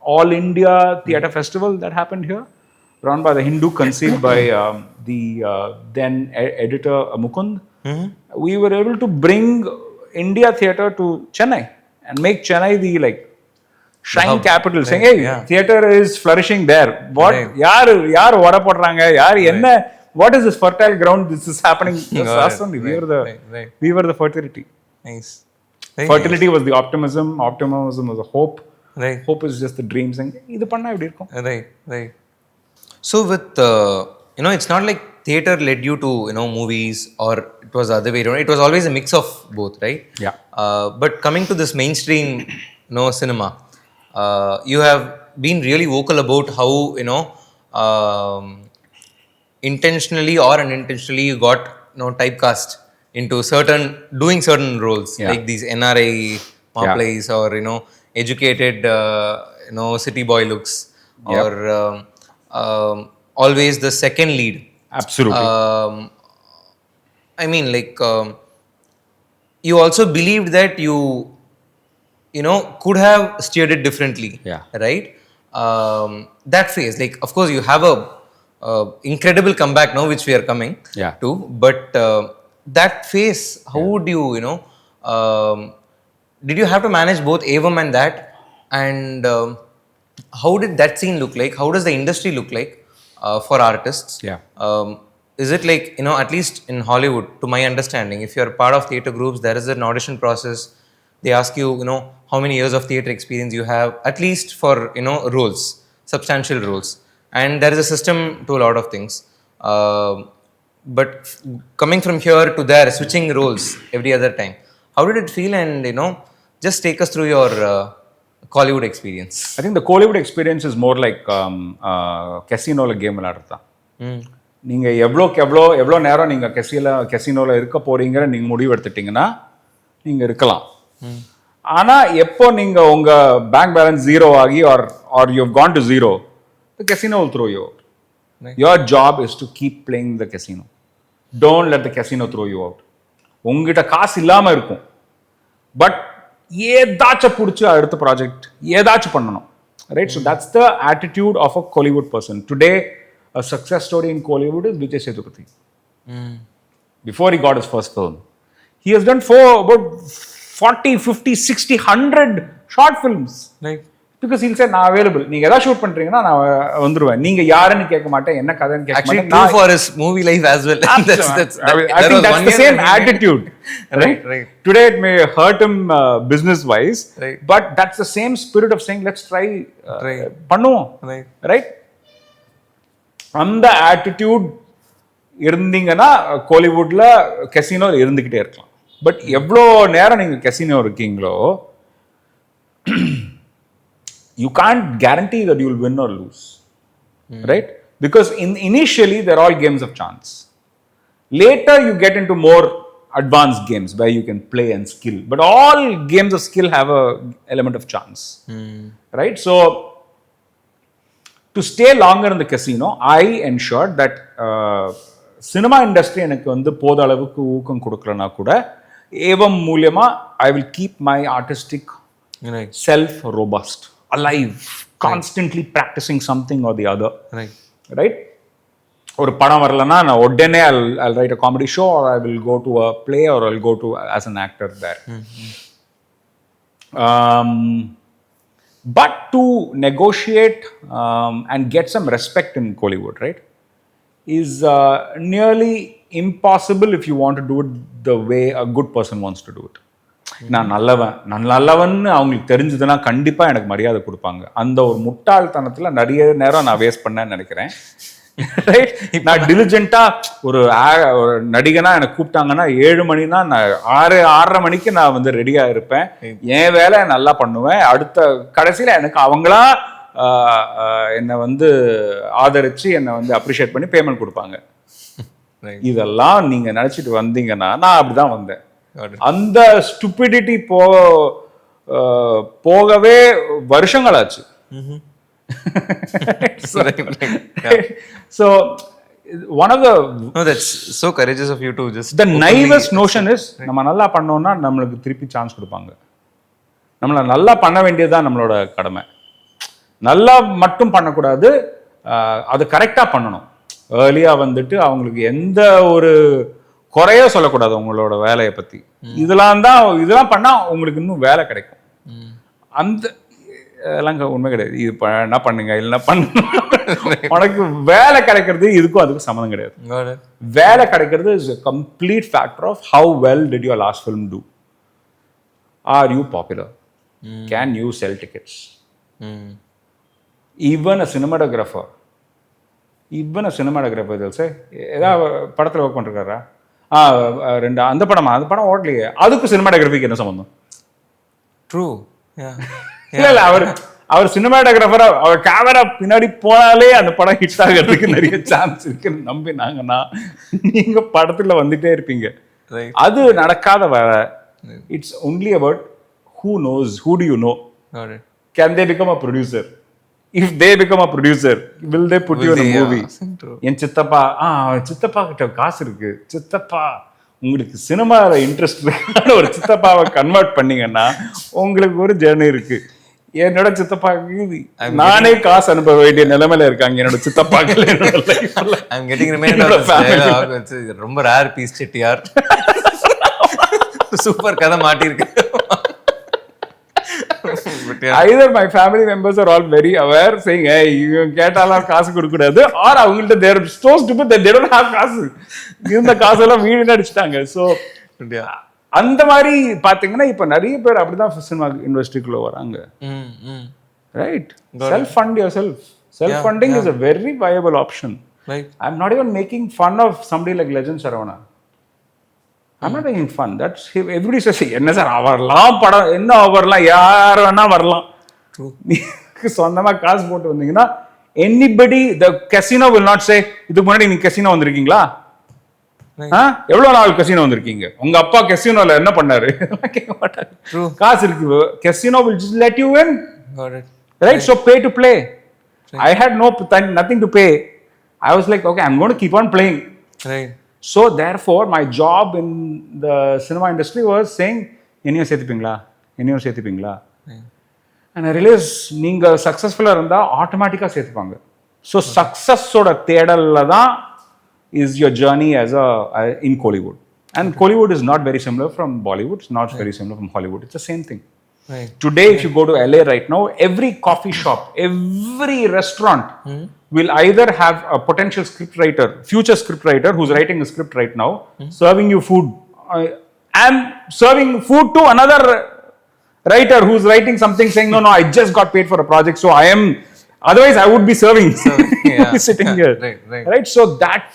all India theatre festival that happened here, run by the Hindu, conceived by the then editor Mukund. We were able to bring India theatre to Chennai and make Chennai the like shrine capital, saying, hey, theatre is flourishing there. What? Yaar vada podranga? Yaar enna? What is this fertile ground? This is happening. We were the fertility. Nice. Fertility was the optimism. Optimism was the hope. Hope is just the dream, saying, idu panna eppadi irukum. Right. So with it's not like theatre led you to movies, or it was the other way around. It was always a mix of both, right? Yeah. But coming to this mainstream cinema, you have been really vocal about how intentionally or unintentionally you got typecast into doing certain roles, like these NRI maplais, or educated city boy looks, or always the second lead. Absolutely. I mean, like, you also believed that you could have steered it differently. Right? That phase, like, of course you have a incredible comeback now, which we are coming to, but that phase, how would you did you have to manage both Evam and that, and how did that scene look like? How does the industry look like for artists? Is it like, at least in Hollywood, to my understanding, if you're part of theatre groups, there is an audition process. They ask you, how many years of theatre experience you have, at least for, roles, substantial roles. And there is a system to a lot of things. But coming from here to there, switching roles every other time, how did it feel? And, just take us through your Kollywood experience. I think the Kollywood experience is more like casino game விளையாடுறதா. நீங்கள் எவ்வளோ நேரம் நீங்கள் கெசினோவில் இருக்க போறீங்கிற நீங்கள் முடிவு எடுத்துட்டீங்கன்னா நீங்கள் இருக்கலாம். ஆனால் எப்போ நீங்கள் உங்கள் பேங்க் பேலன்ஸ் ஜீரோ ஆகி are you have gone to zero, the casino will throw you out. Your job is to keep playing the casino. Don't let the casino throw you out. உங்ககிட்ட காசு இல்லாமல் இருக்கும், பட் ஏதாச்சும் பிடிச்சி அடுத்த project ஏதாச்சும் பண்ணணும். Right? So that's the attitude of a Kollywood person. Today, a success story in Kollywood is Vijay Sethupathi. Before he got his first film, he has done about 40, 50, 60, 100 short films. Right. Because he'll say, நான் available. நீங்க ஏதாவது shoot பண்றீங்கன்னா நான் வந்துருவேன். நீங்க யாருன்னு கேட்க மாட்டேன், என்ன கதைன்னு கேட்க மாட்டேன். Actually, true for his movie life as well. I think that's the same attitude. Right? Today it may hurt him business wise, but that's the same spirit of saying, let's try பண்ணுவோம். Right? அந்த attitude இருந்தீங்கன்னா கோலிவுட்ல casino இருந்துகிட்டே இருக்கலாம். But எவ்வளோ நேரம் நீங்க casino இருக்கீங்களோ, you can't guarantee that you will win or lose. Right? Because initially they're all games of chance. Later you get into more advanced games where you can play and skill, but all games of skill have a element of chance. Right? So to stay longer in the casino, I ensured that cinema industry எனக்கு வந்து போத அளவுக்கு ஊக்கம் கொடுக்கலனா கூட ஏவம் மூலமா I will keep my artistic self robust, alive, constantly practicing something or the other. Right? ஒரு படம் வரலனா நான் உடனே I'll write a comedy show, or I will go to a play, or I'll go to as an actor there. But to negotiate and get some respect in Kollywood, right, is nearly impossible if you want to do it the way a good person wants to do it. நான் நல்லவன்னு அவங்களுக்கு தெரிஞ்சதுன்னா கண்டிப்பாக எனக்கு மரியாதை கொடுப்பாங்க. அந்த ஒரு முட்டாள்தனத்தில் நிறைய நேரம் நான் வேஸ்ட் பண்ணேன்னு நினைக்கிறேன். ரைட், நான் டிலிஜென்ட்டா ஒரு நடிகனா எனக்கு கூப்பிட்டாங்கன்னா 7 மணினா நான் 6:30 மணிக்கு நான் வந்து ரெடியா இருப்பேன். என் வேலை நல்லா பண்ணுவேன். அடுத்த கடைசியில எனக்கு அவங்களா என்னை வந்து ஆதரிச்சு என்னை வந்து அப்ரிஷியேட் பண்ணி பேமெண்ட் கொடுப்பாங்க. இதெல்லாம் நீங்க நினைச்சிட்டு வந்தீங்கன்னா நான் அப்படிதான் வந்தேன். அந்த ஸ்டூபிடிட்டி போகவே வருஷங்கள் ஆச்சு. So one of the that's so courageous of you to just the naivest notion is நம்ம நல்லா பண்ணோம்னா நம்மளுக்கு திருப்பி சான்ஸ் கொடுப்பாங்க. நம்மள நல்லா பண்ண வேண்டியதுதான் நம்மளோட கடமை. நல்லா மட்டும் பண்ணக்கூடாது, அது கரெக்டா பண்ணணும். ஏர்லியா வந்துட்டு அவங்களுக்கு எந்த ஒரு குறைய சொல்லக்கூடாது உங்களோட வேலையை பத்தி. இதெல்லாம் பண்ணா உங்களுக்கு இன்னும் வேலை கிடைக்கும். அந்த எல்லாம் உண்மை கிடையாது. இது என்ன பண்ணுங்க இல்லைன்னா பண்ணுங்க. உனக்கு வேலை கிடைக்கிறது இதுக்கும் அதுக்கும் சம்மந்தம் கிடையாது. வேலை கிடைக்கிறது is a complete factor of how well did your last film do. Are you popular? Can you sell tickets? Even a cinematographer they'll say, ஏதாவது படத்தில் ஒர்க் பண்ணிருக்காரா? அந்த படம் ஓடலையே, அதுக்கு சினிமாட்டோகிராஃபிக்கு என்ன சம்பந்தம்? ட்ரூ. இல்ல அவர் சினிமாட்டோகிராஃபரா, அவர் கேமரா பின்னாடி போனாலே அந்த படம் ஹிட் ஆகிறதுக்கு நிறைய சான்ஸ் இருக்குன்னு நம்பினாங்கன்னா நீங்க படத்துல வந்துட்டே இருப்பீங்க. அது நடக்காத வேற. It's only about who knows, who do you know? Can they become a producer? If they become a producer, will they put you in a movie? என் சித்தப்பா கிட்ட காசு இருக்கு, சித்தப்பா உங்களுக்கு சினிமாவில் இன்ட்ரெஸ்ட் இருக்கான ஒரு சித்தப்பாவை கன்வெர்ட் பண்ணீங்கன்னா உங்களுக்கு ஒரு ஜேர்னி இருக்கு. என்னோட சித்தப்பாக்கு நானே காசு அனுப்ப வேண்டிய நிலைமையில இருக்காங்க என்னோட சித்தப்பாக்கள். ரொம்ப ரேர் பீஸ் செட்டியார். சூப்பர் கதை மாட்டிருக்கு. Either my family members are all very aware saying, hey, you கேட்டாலாம் காசு கொடுக்கூடாது, or அவங்கள்ட்ட they're so stupid that they don't have காசு. இந்த காசெல்லாம் வீடு அடிச்சுட்டாங்க. ஸோ அந்த மாதிரி பார்த்தீங்கன்னா இப்போ நிறைய பேர் அப்படிதான் சினிமா இண்டஸ்ட்ரிக்குள்ள வராங்க. Right, self fund your self. Self funding is a very viable option. I'm not even making fun of somebody like Legend Saravana. I'm not making fun. That's everybody says, என்ன sir அவர்லாம் படம் என்ன அவர்லாம் யார் வேணா வரலாம். நீங்க சொந்தமா காசு போட்டு வந்தீங்கன்னா anybody, the casino will not say, இதுக்கு முன்னாடி நீங்க கசினோ வந்திருக்கீங்களா, எவ்வளவு நாள் கசினோ வந்திருக்கீங்க, உங்க அப்பா கசினோல என்ன பண்ணாரு, கேட்க மாட்டாரு. காசு இருக்கு, casino will just let you in. Right? So pay to play. I had nothing to pay. I was like, okay, I'm going to keep on playing. Right. So therefore my job in the cinema industry was saying, என்னையும் சேர்த்துப்பீங்களா. And I realized நீங்க சக்சஸ்ஃபுல்லா இருந்தா ஆட்டோமேட்டிக்கா சேர்த்துப்பாங்க. So சக்சஸோட தேடல்ல தான் is your journey as in Kollywood. And Kollywood is not very similar from Bollywood. It's not very similar from Hollywood. It's the same thing. Right. Today, if you go to LA right now, every coffee shop, every restaurant will either have a potential scriptwriter, future scriptwriter who's writing a script right now, serving you food. I'm serving food to another writer who's writing something saying, no, I just got paid for a project, so I am, otherwise I would be serving. Sitting here. Right? So that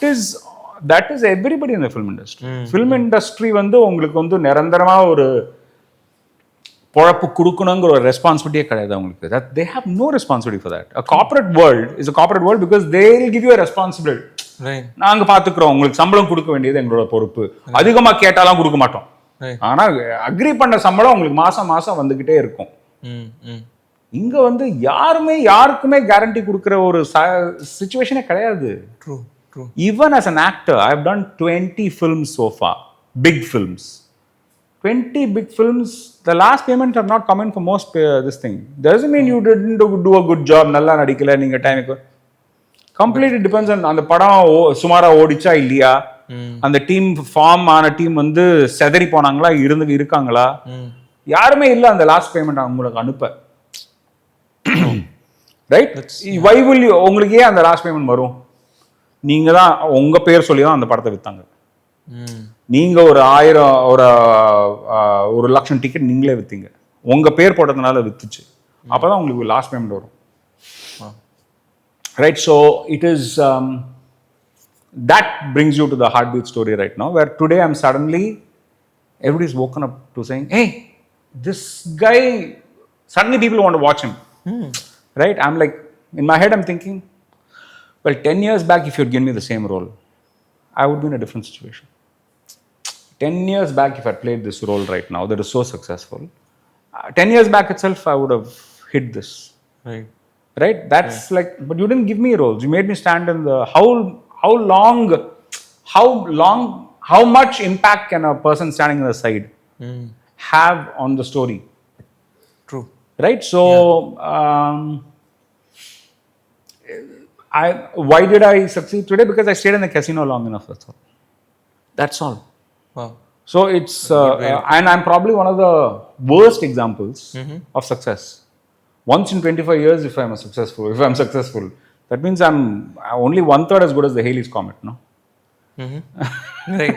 is everybody in the film industry. Film industry வந்து உங்களுக்கு வந்து நிரந்தரமா ஒரு பொழப்பு கொடுக்கணுங்கிற ஒரு ரெஸ்பான்சிபிலிட்டியே கிடையாது அவங்களுக்கு. That they have no responsibility for that. A corporate world is a corporate world because they will give you a responsibility. Right. நாங்க பாத்துக்கிறோம், உங்களுக்கு சம்பளம் கொடுக்க வேண்டியது எங்களோட பொறுப்பு, அதிகமா கேட்டாலாம் கொடுக்க மாட்டோம், ஆனா அக்ரி பண்ண சம்பளம் உங்களுக்கு மாசம் வந்துகிட்டே இருக்கும். இங்க வந்து யாருக்குமே கேரண்டி கொடுக்கிற ஒரு சிச்சுவேஷனே கிடையாது. Even as an actor, I have done 20 films so far, big films. 20 big films, the last payments have not come in for most this thing. Doesn't mean you didn't do a good job, nalla nadikala neenga time completely depends on அந்த படம் சுமாரா ஓடிச்சா இல்லையா, அந்த team form ஆன team வந்து செதறி போனாங்களா, இருக்காங்களா, யாருமே இல்ல அந்த லாஸ்ட் பேமெண்ட் உங்களுக்கு அனுப்ப. ரைட்? why will you, உங்களுக்கு ஏன் அந்த லாஸ்ட் பேமெண்ட் வரும்? நீங்க தான் உங்க பேர் சொல்லி தான் அந்த படத்தை வித்தாங்க. நீங்கள் ஒரு 1000 ஒரு லட்சம் டிக்கெட் நீங்களே விற்றீங்க, உங்கள் பேர் போட்டதுனால விற்றுச்சு, அப்போ தான் உங்களுக்கு லாஸ்ட் பேமெண்ட் வரும். Right, so it is that brings you to the heartbeat story right now, where today I'm suddenly, everybody's woken up to saying, hey, this guy, suddenly people want to watch him. Right, I'm like, in my head I'm thinking, well, 10 years back if you'd given me the same role, I would be in a different situation. 10 years back if I'd played this role right now that is so successful, 10 years back itself I would have hit this. Right, that's like, but you didn't give me roles, you made me stand in the, how much impact can a person standing on the side have on the story? True. Right, so why did I succeed today? Because I stayed in the casino long enough, that's all. Wow. So it's and I'm probably one of the worst examples of success. Once in 25 years if I'm successful, that means I'm only 1/3 as good as the Halley's Comet, no? Right.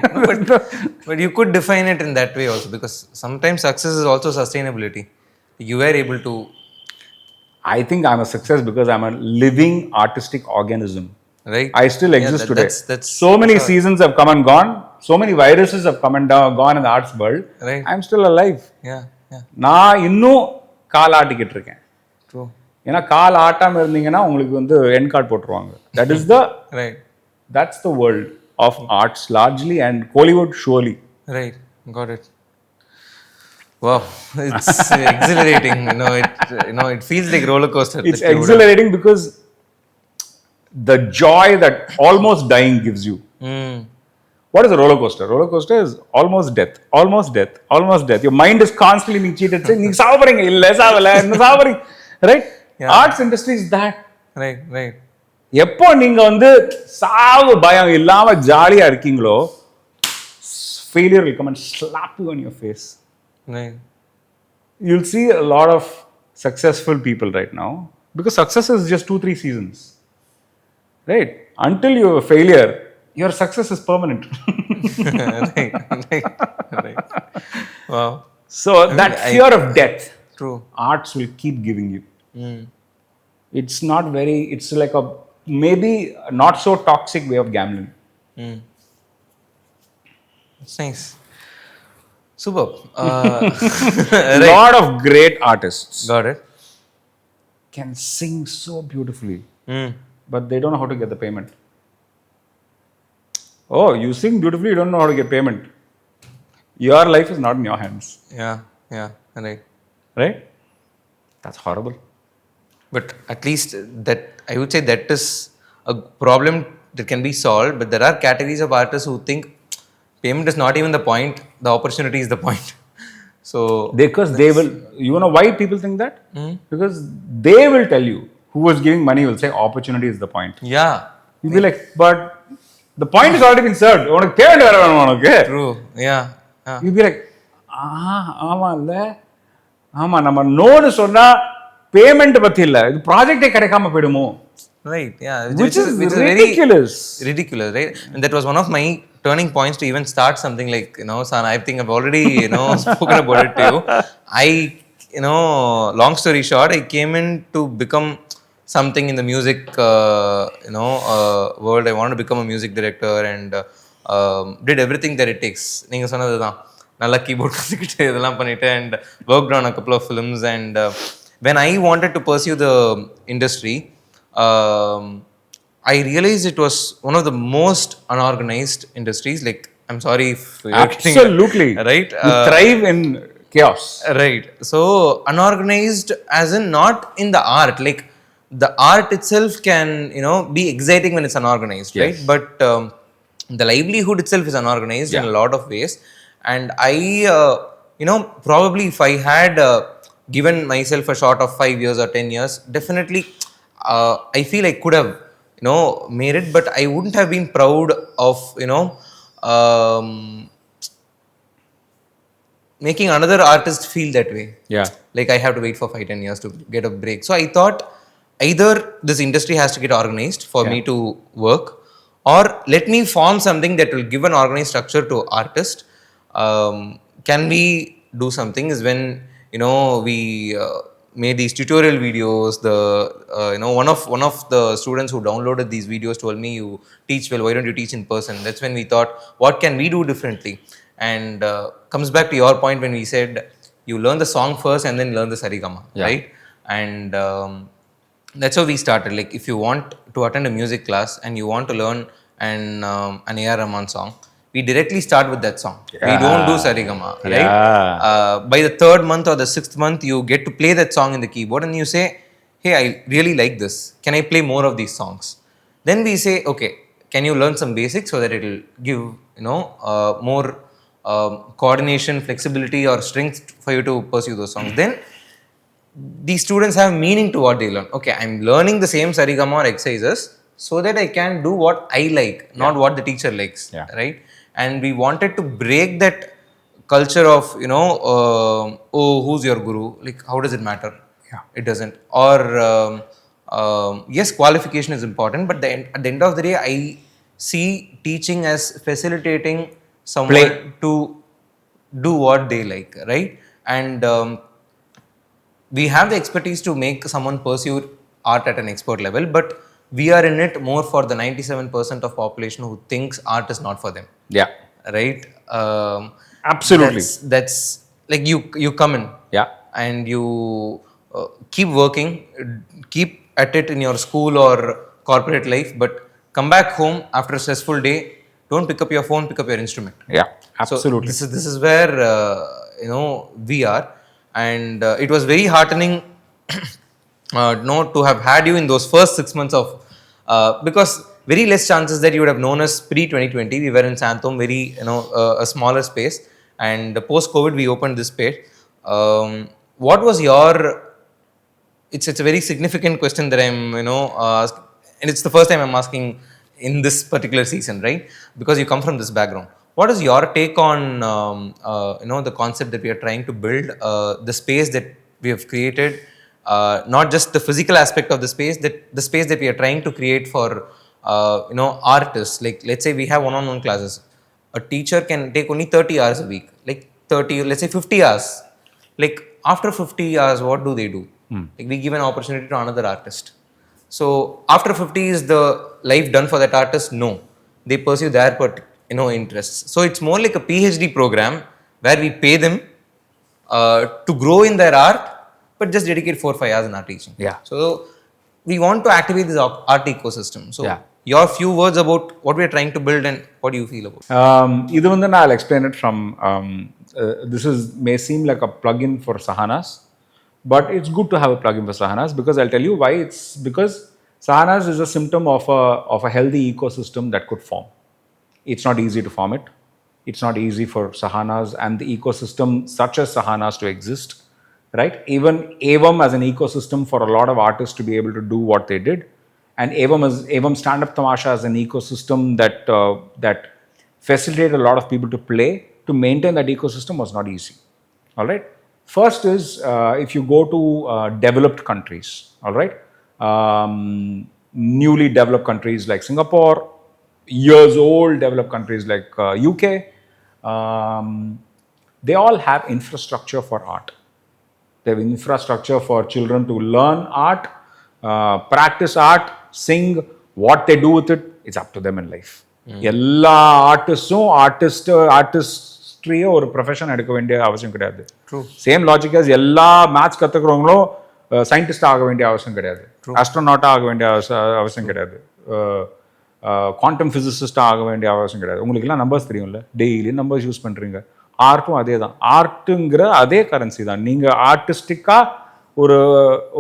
But you could define it in that way also, because sometimes success is also sustainability. You were able to... I think I'm a success because I'm a living artistic organism. Right. I still exist today. That's so many seasons have come and gone. So many viruses have come and gone in the arts world. Right. I'm still alive. Yeah. நான் இன்னும் கால் ஆட்டிக்கிட்டு இருக்கேன். True. ஏன்னா கால் ஆட்டாம இருந்தீங்கன்னா உங்களுக்கு வந்து end card போட்டுருவாங்க. That is the right. That's the world of arts largely, and Hollywood surely. Right. Got it. Wow, it's exhilarating. It feels like roller coaster. It's exhilarating because the joy that almost dying gives you. What is a roller coaster? Roller coaster is almost death, almost death, almost death. Your mind is constantly being cheated, saying, "You're suffering, you're suffering." Right? Yeah. Arts industry is that. Right. எப்போ நீங்க வந்து சாவு பயம் இல்லாம ஜாலியா இருக்கீங்களோ, failure will come and slap you on your face. Right. You'll see a lot of successful people right now, because success is just 2-3 seasons. Right? Until you're a failure, your success is permanent. Right. Wow. So that fear of death, true, arts will keep giving you. It's not very, it's like a maybe not so toxic way of gambling. It's nice. Superb. A lot of great artists Got it. can sing so beautifully, but they don't know how to get the payment. Oh, you sing beautifully, you don't know how to get payment. Your life is not in your hands. Yeah. Right? That's horrible. But at least that, I would say, that is a problem that can be solved. But there are categories of artists who think payment is not even the point, the opportunity is the point. So Because they will, you know why people think that? Because they will tell you, who was giving money will say opportunity is the point. Yeah. You'll be like, but the point has already been served. உனக்கு payment வேற வேணும் உனக்கு. True. Yeah. You'll be like, ஆமா இல்ல, ஆமா நம்ம நோன்னு சொன்னா பேமெண்ட் பத்தி இல்ல, இது ப்ராஜெக்டே கிடைக்காம போயிடுமோ. Right. Yeah. Which is ridiculous. Very ridiculous, right? And that was one of my turning points to even start something like, San, I think I've already, spoken about it to you. Long story short, I came in to become something in the music, world. I wanted to become a music director and did everything that it takes. நீங்க சொன்னதுதான், நல்லா keyboard கத்துக்கிட்டு இதெல்லாம் பண்ணிட்டு and worked on a couple of films. And when I wanted to pursue the industry, I realized it was one of the most unorganized industries. Like, I'm sorry if you're Absolutely. Right? You thrive in chaos. Right. So, unorganized as in not in the art. Like, the art itself can, be exciting when it's unorganized, Yes. right? But the livelihood itself is unorganized in a lot of ways. And I, probably if I had given myself a shot of 5 years or 10 years, definitely I feel I could have, made it, but I wouldn't have been proud of, making another artist feel that way. Yeah. Like I have to wait for 5-10 years to get a break. So I thought either this industry has to get organized for me to work, or let me form something that will give an organized structure to artist. Can we do something is when we made these tutorial videos. The one of the students who downloaded these videos told me, you teach well, why don't you teach in person? That's when we thought, what can we do differently? And comes back to your point when we said you learn the song first and then learn the sarigama, Yeah. right? And that's how we started. Like, if you want to attend a music class and you want to learn an A.R. Rahman song, we directly start with that song. We don't do sarigama, right? Yeah. By the third month or the sixth month, you get to play that song in the keyboard and you say, hey, I really like this. Can I play more of these songs? Then we say, okay, can you learn some basics so that it will give more coordination, flexibility, or strength for you to pursue those songs. Then these students have meaning to what they learn. Okay, I'm learning the same sarigama or exercises so that I can do what I like, not what the teacher likes, Yeah. right? And we wanted to break that culture of oh, who's your guru? Like, how does it matter? Yeah. It doesn't. Or yes, qualification is important, but at the end of the day, I see teaching as facilitating someone Play. to do what they like, right? And we have the expertise to make someone pursue art at an expert level, but we are in it more for the 97% of population who thinks art is not for them, Yeah. right? Absolutely. That's like, you come in, Yeah. and you keep working, keep at it in your school or corporate life, but come back home after a stressful day, don't pick up your phone, pick up your instrument. Yeah. So Absolutely. this is where we are. And it was very heartening to have had you in those first 6 months of because very less chances that you would have known us pre 2020. We were in Santhom, very a smaller space, and post COVID we opened this space. What was your, it's a very significant question that I'm and it's the first time I'm asking in this particular season, right? Because you come from this background. What is your take on the concept that we are trying to build, the space that we have created, not just the physical aspect of the space, that the space that we are trying to create for artists? Like, let's say we have one-on-one classes. A teacher can take only 30 hours a week, like 30, let's say 50 hours. Like, after 50 hours, what do they do? Like, we give an opportunity to another artist. So after 50, is the life done for that artist? No, they pursue their interests. So it's more like a PhD program where we pay them to grow in their art, but just dedicate 4 or 5 hours in art teaching. Yeah. So we want to activate this art ecosystem. So Yeah. your few words about what we are trying to build and what do you feel about it? Either one, then I'll explain it from. This is may seem like a plugin for Sahanas, but it's good to have a plugin for Sahanas, because I'll tell you why. It's because Sahanas is a symptom of a healthy ecosystem that could form. It's not easy to form it. It's not easy for Sahanas and the ecosystem such as Sahanas to exist, right? Even Evam as an ecosystem for a lot of artists to be able to do what they did, and Evam Stand-Up Tamasha as an ecosystem that facilitated a lot of people to play, to maintain that ecosystem was not easy. All right. First is if you go to developed countries, all right, newly developed countries like Singapore, years old developed countries like UK, they all have infrastructure for art. They have infrastructure for children to learn art, practice art, sing. What they do with it, it's up to them in life. எல்லா ஆர்டிஸ்டும் ஆர்டிஸ்ட்ரியை ஒரு profession எடுக்க வேண்டிய அவசியம் கிடையாது. Same logic as எல்லா maths கற்றுக்கிறவங்களும் scientist ஆக வேண்டிய அவசியம் கிடையாது, ஆஸ்ட்ரோநாட்டாக ஆக வேண்டிய அவசியம் கிடையாது, குவாண்டம் ஃபிசிசிஸ்டாக ஆக வேண்டிய அவசியம் கிடையாது. உங்களுக்குலாம் நம்பர்ஸ் தெரியும்ல, டெய்லி நம்பர்ஸ் யூஸ் பண்ணுறீங்க. ஆர்ட்டும் அதே தான். ஆர்ட்டுங்கிற அதே கரன்சி தான். நீங்கள் ஆர்டிஸ்டிக்காக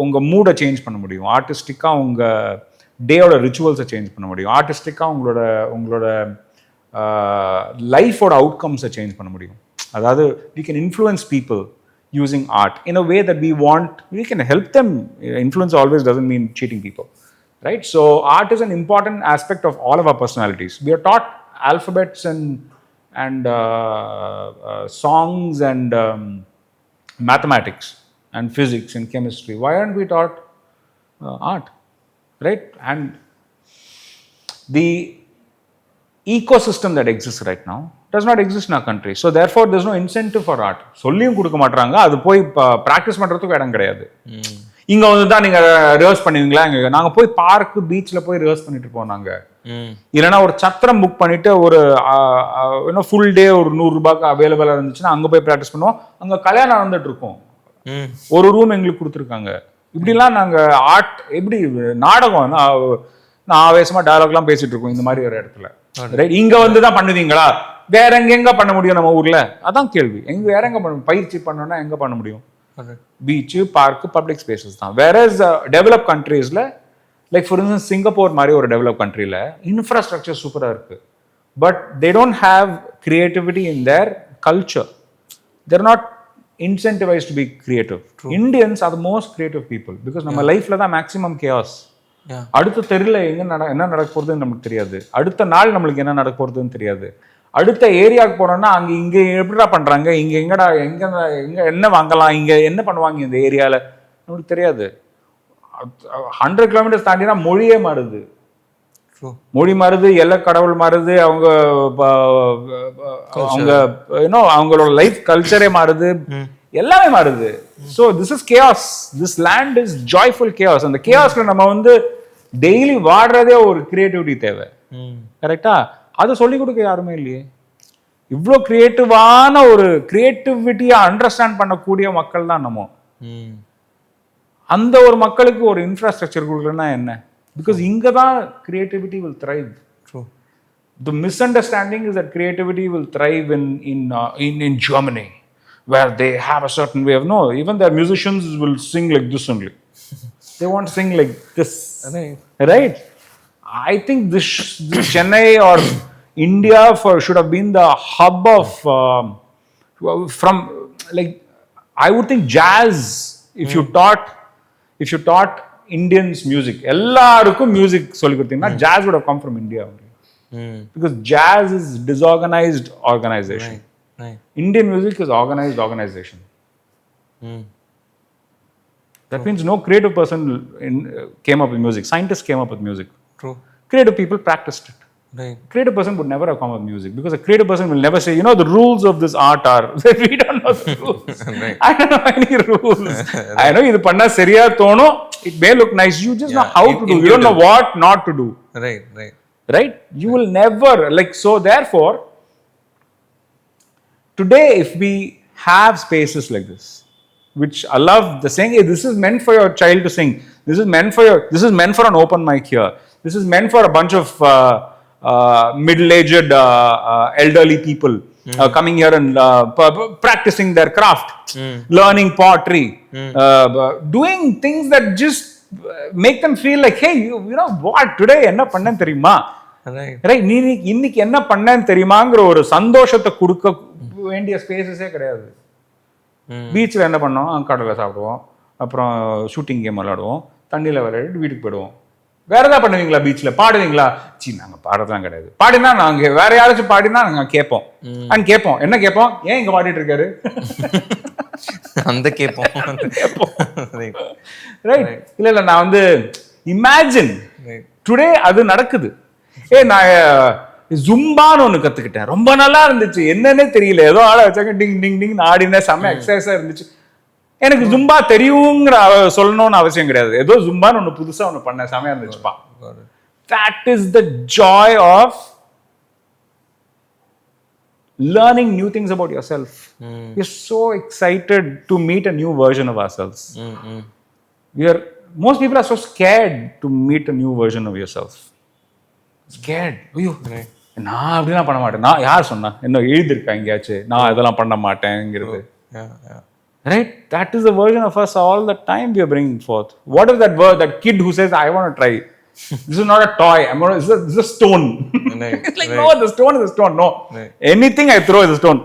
உங்கள் மூடை சேஞ்ச் பண்ண முடியும், ஆர்டிஸ்டிக்காக உங்கள் டேயோட ரிச்சுவல்ஸை சேஞ்ச் பண்ண முடியும், ஆர்டிஸ்டிக்காக உங்களோட லைஃபோட அவுட்கம்ஸை சேஞ்ச் பண்ண முடியும். அதாவது we can influence people using art in a way that we can help them. Influence always doesn't mean cheating people, right? So art is an important aspect of all of our personalities. We are taught alphabets and songs and mathematics and physics and chemistry. Why aren't we taught art, right? And ecosystem that exists right now does not exist in our country. So therefore there's no incentive for art. சொல்லியும் கொடுக்க மாட்டாங்க, அது போய் practice பண்றதுக்கு இடம் கிடையாது. இங்க வந்து தான் நீங்க ரிஹர்ஸ் பண்ணுவீங்களா? நாங்க போய் பார்க்கு பீச்ல போய் ரிஹர்ஸ் பண்ணிட்டு போனாங்க. இல்லைன்னா ஒரு சத்திரம் புக் பண்ணிட்டு ஒரு ஃபுல் டே ஒரு 100 ரூபாய்க்கு அவைலபிளா இருந்துச்சுன்னா அங்க போய் ப்ராக்டிஸ் பண்ணுவோம். அங்க கல்யாணம் நடந்துட்டு இருக்கோம், ஒரு ரூம் எங்களுக்கு கொடுத்துருக்காங்க. இப்படிலாம் நாங்க ஆர்ட் எப்படி நாடகம் நான் ஆவேசமா டயலாக்லாம் பேசிட்டு இருக்கோம் இந்த மாதிரி ஒரு இடத்துல. ரைட், இங்க வந்து தான் பண்ணுவீங்களா? வேற எங்க பண்ண முடியும் நம்ம ஊர்ல? அதான் கேள்வி. எங்க வேற எங்க பண்ண பயிற்சி பண்ணணும்னா எங்க பண்ண முடியும்? பீச், பார்க், பப்ளிக் ஸ்பேசஸ் தான். வேற டெவலப் கண்ட்ரீஸ்ல, லைக் ஃபார் இன்ஸ்டன்ஸ் சிங்கப்பூர் மாதிரி ஒரு டெவலப் கண்ட்ரியில் இன்ஃப்ராஸ்ட்ரக்சர் சூப்பராக இருக்குது, but they don't have creativity in their culture. They're not incentivized to be creative. True. Indians are the most creative people because நம்ம லைஃப்ல தான் மேக்ஸிமம் chaos. அடுத்த தெருல என்ன நடக்க போறதுன்னு நமக்கு தெரியாது, அடுத்த நாள் நம்மளுக்கு என்ன நடக்க போறதுன்னு தெரியாது, அடுத்த ஏரியாவுக்கு போனோம்னா அங்க இங்க எப்படிடா பண்றாங்க, இங்க எங்கடா எங்க என்ன வாங்கலாம், இங்க என்ன பண்ணுவாங்க இந்த ஏரியால நமக்கு தெரியாது. 100 கிலோமீட்டர்ஸ் தாண்டினா மொழியே மாறுது, மொழி மாறுது, எல்லா கடவுள் மாறுது, அவங்க அவங்களோட லைஃப் கல்ச்சரே மாறுது, எல்லாமே மாறுது. So this is chaos, this land is joyful chaos. அந்த கேஆஸ்ல நம்ம வந்து டெய்லி வாடுறதே ஒரு கிரியேட்டிவிட்டி தேவை. கரெக்டா? அதை சொல்லிக் கொடுக்க யாருமே இல்லையே. இவ்வளோ கிரியேட்டிவான ஒரு கிரியேட்டிவிட்டியை அண்டர்ஸ்டாண்ட் பண்ணக்கூடிய மக்கள் தான் நம்ம. அந்த ஒரு மக்களுக்கு ஒரு இன்ஃப்ராஸ்ட்ரக்சர் கொடுக்கலன்னா என்ன? Because inga da creativity will thrive. True. The misunderstanding is that creativity will thrive in Germany, where they have a certain way of even their musicians will sing like this only. They won't sing like this. Right? I think this Chennai or India should have been the hub of from, like, I would think jazz. If you taught Indians music, எல்லாருக்கும் music சொல்லி கொடுத்தீங்கன்னா jazz would have come from India only. Because jazz is disorganized organization. Right. Indian music is organized organization. That means no creative person came up with music. Scientists came up with music. True. Creative people practiced it. Right. Creative person would never have come up with music, because a creative person will never say, the rules of this art are. We don't know the rules. Right. I don't know any rules. Right. I know idu panna seriya thono, it may look nice, you just know how to do. You don't know what not to do. Right. You will never, like, so therefore today if we have spaces like this, which I love the saying, hey, this is meant for your child to sing, this is meant for an open mic here, this is meant for a bunch of middle-aged elderly people coming here and practicing their craft, learning pottery, doing things that just make them feel like, hey, you know what, today enna pannan theriyuma, right, நீ இன்னைக்கு என்ன பண்ணேன்னு தெரியுமாங்கிற ஒரு சந்தோஷத்தை கொடுக்க வேண்டிய ஸ்பேசஸே கிடையாது. பீச்சில் என்ன பண்ணோம், கடலை சாப்பிடுவோம், அப்புறம் ஷூட்டிங் கேம் விளையாடுவோம், தண்ணியில் விளையாடிட்டு வீட்டுக்கு போயிடுவோம். வேற ஏதாவது பண்ணுவீங்களா? பீச்ல பாடுவீங்களா? நாங்க பாடதான் கிடையாது. பாடினா நாங்க வேற யாராச்சும் பாடினா நாங்க கேட்போம். கேட்போம், என்ன கேட்போம், ஏன் இங்க பாடிட்டு இருக்காரு அந்த கேட்போம். ரைட்? இல்ல நான் வந்து இமேஜின் டுடே அது நடக்குது. நான் ஜும்பான்னு ஒண்ணு கத்துக்கிட்டேன், ரொம்ப நல்லா இருந்துச்சு, என்னன்னே தெரியல, ஏதோ ஆள வச்சாங்க, டிங் டிங் டிங் ஆடின செம்ம எக்ஸசைஸா இருந்துச்சு. எனக்கு ஜும்பா தெரியுங்கிற சொல்லணும்னு அவசியம் கிடையாது, ஏதோ ஜும்பான்னு ஒண்ணு புதுசா ஒண்ணு பண்ண செமையா இருந்துச்சுப்பா. That is the joy of learning new things about yourself. We're so excited to meet a new version of ourselves. Most people are so scared to meet a new version of yourself. Scared. ஐயோ, நான் அப்படிலாம் பண்ண மாட்டேன். நான் யார் சொன்னா, என்ன எழுதிருக்கா எங்கேயாச்சு நான் இதெல்லாம் பண்ண மாட்டேங்கிறது? Right? That is the version of us all the time we are bringing forth. What is that word, that kid who says, I want to try. This is not a toy. This is a stone. It's like, no, the stone is a stone. No. Anything I throw is a stone.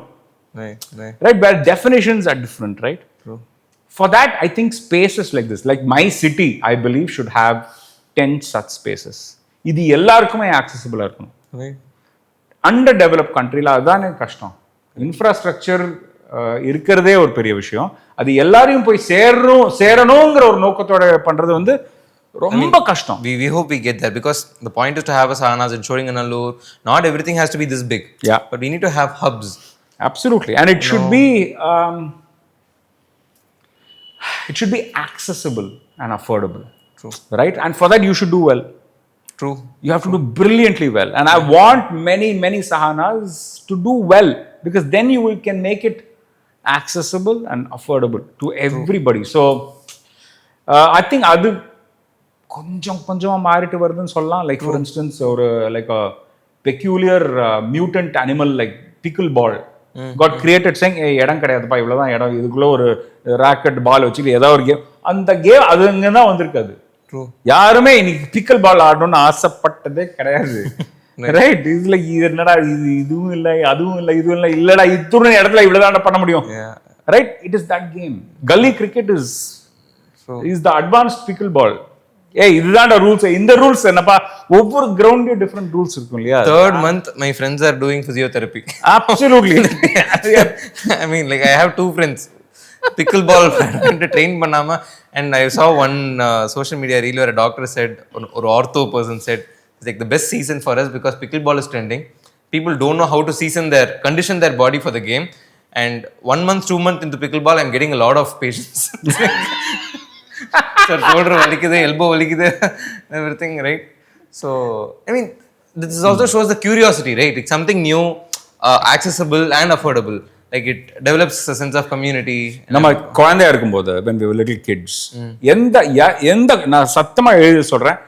Right? But definitions are different, right? True. For that, I think spaces like this, like my city, I believe, should have 10 such spaces. இது எல்லாருக்குமே accessible இருக்கணும். Underdeveloped country la adane கஷ்டம். Infrastructure இருக்கிறதே ஒரு பெரிய விஷயம். அது எல்லாரையும் போய் சேரணுங்கிற ஒரு நோக்கத்தோட பண்றது வந்து ரொம்ப கஷ்டம். We hope we get there, because the point is to have a sahanas in Shoringanallur. Not everything has to be this big. Yeah. But we need to have hubs. Absolutely. And it should be accessible and affordable. True. Right? And for that you should do well. True. You have to do brilliantly well. And I want many sahanas to do well, because then you can make it accessible and affordable to everybody. So I think adu கொஞ்சமா மாறிட்டு வருதுன்னு சொல்லலாம். Like for instance, ஒரு like a peculiar mutant animal like pickleball got created saying இடம் கிடையாதுப்பா, இவ்வளவுதான் இடம், இதுக்குள்ள ஒரு ராக்கெட் பால் வச்சுட்டு ஏதாவது ஒரு கேம், அந்த கேம் அது இங்க தான் வந்திருக்காது. யாருமே இன்னைக்கு பிக்கல் பால் ஆடணும்னு ஆசைப்பட்டதே கிடையாது. ரைட்? இதுல என்னடா இதுவும் இல்லை அதுவும் இல்லை இதுவும் இல்லை, இல்லடா இத்துணை இடத்துல இவ்வளவுதான் பண்ண முடியும். Right? It is that game. Gully cricket is the advanced pickleball. இதுதான் ரூல்ஸ். இந்த ரூல்ஸ் என்னப்பா, ஒவ்வொரு கிரவுண்ட்லயும் டிஃபரெண்ட் ரூல்ஸ் இருக்கும் இல்லையா? Third month my friends are doing physiotherapy. Absolutely. I mean, like, I have 2 friends pickleball train பண்ணாம. And I saw one social media reel where a doctor said, or ortho person said, it's like the best season for us because pickleball is trending. People don't know how to condition their body for the game. And 1 month, 2 months into pickleball, I'm getting a lot of patients. Sir, shoulder valikide, elbow valikide, everything, right? So, I mean, this also shows the curiosity, right? It's something new, accessible and affordable. Like, it develops a sense of community. நம்ம குழந்தையா இருக்கும்போது when we were little kids, எந்த நான் சத்தமா எழுதி சொல்றேன்,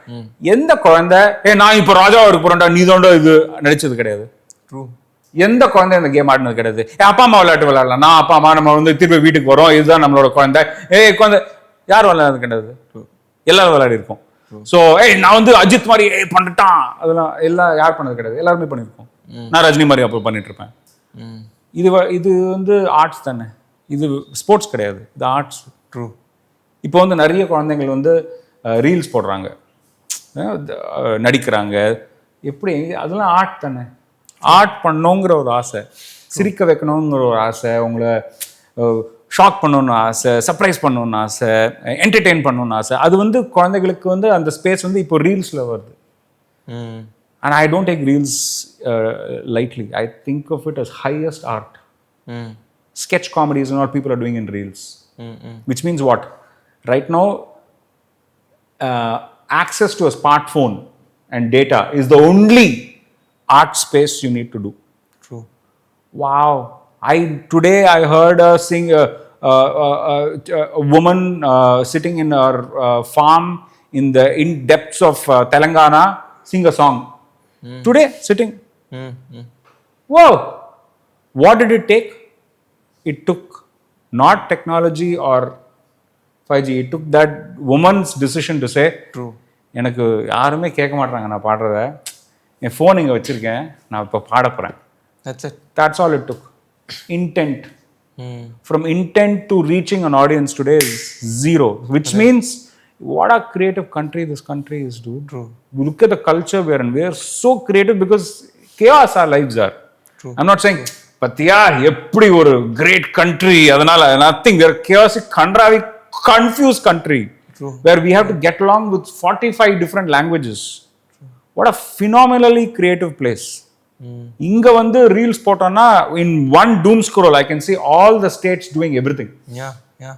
எந்த குழந்தை நான் இப்போ ராஜாவா இருக்க போறேன்டா நீ தான்டா இது நடிச்சது கிடையாது. True. எந்த குழந்தை இந்த கேம் ஆடினது கிடையாது. அப்பா அம்மா விளையாடலாம், நான் அப்பா அம்மா நம்ம வந்து திருப்பி வீட்டுக்கு வரோம், இதுதான் நம்மளோட குழந்தை. குழந்தை யார் விளையாடுறது கிடையாது, எல்லாரும் விளையாடி இருக்கோம். ஸோ நான் வந்து அஜித் மாதிரி பண்ணிட்டான், அதெல்லாம் எல்லாம் யார் பண்ணது கிடையாது, எல்லாருமே பண்ணியிருக்கோம். நான் ரஜினி மாதிரி அப்போ பண்ணிட்டு இருப்பேன். இது வந்து ஆர்ட்ஸ் தானே, இது ஸ்போர்ட்ஸ் கிடையாது, இது ஆர்ட்ஸ். ட்ரூ. இப்போ வந்து நிறைய குழந்தைங்கள் வந்து ரீல்ஸ் போடுறாங்க, நடிக்கிறாங்க, எப்படி, அதெல்லாம் ஆர்ட் தானே. ஆர்ட் பண்ணோங்கிற ஒரு ஆசை, சிரிக்க வைக்கணுங்கிற ஒரு ஆசை, உங்களை ஷாக் பண்ணணும்னு ஆசை, சர்ப்ரைஸ் பண்ணணும்னு ஆசை, என்டர்டெயின் பண்ணணும்னு ஆசை, அது வந்து குழந்தைகளுக்கு வந்து அந்த ஸ்பேஸ் வந்து இப்போ ரீல்ஸில் வருது. And I don't take reels lightly. I think of it as highest art. Sketch comedy is what people are doing in reels. Which means what? Right now, access to a smartphone and data is the only art space you need to do. True. Wow. Today I heard a woman sitting in her farm in the depths of Telangana sing a song. Today, sitting. Whoa! What did it take? It took not technology or 5G. It took that woman's decision to say, True. எனக்கு யாருமே கேட்க மாட்டாங்க நான் பாடுறத, என் phone இங்கே வச்சுருக்கேன், நான் இப்போ பாட போகிறேன். That's it. That's all it took. Intent. From intent to reaching an audience today is zero, which means what a creative country this country is, dude. True. You look at the culture we are in. We are so creative because chaos our lives are. True. I'm not saying, Patiya, eppadi oru great country, adanala nothing. We are chaotic, kandravi, confused country. True. Where we have to get along with 45 different languages. True. What a phenomenally creative place. இங்க வந்து reels போட்டோம்னா in one doom scroll I can see all the states doing everything. Yeah.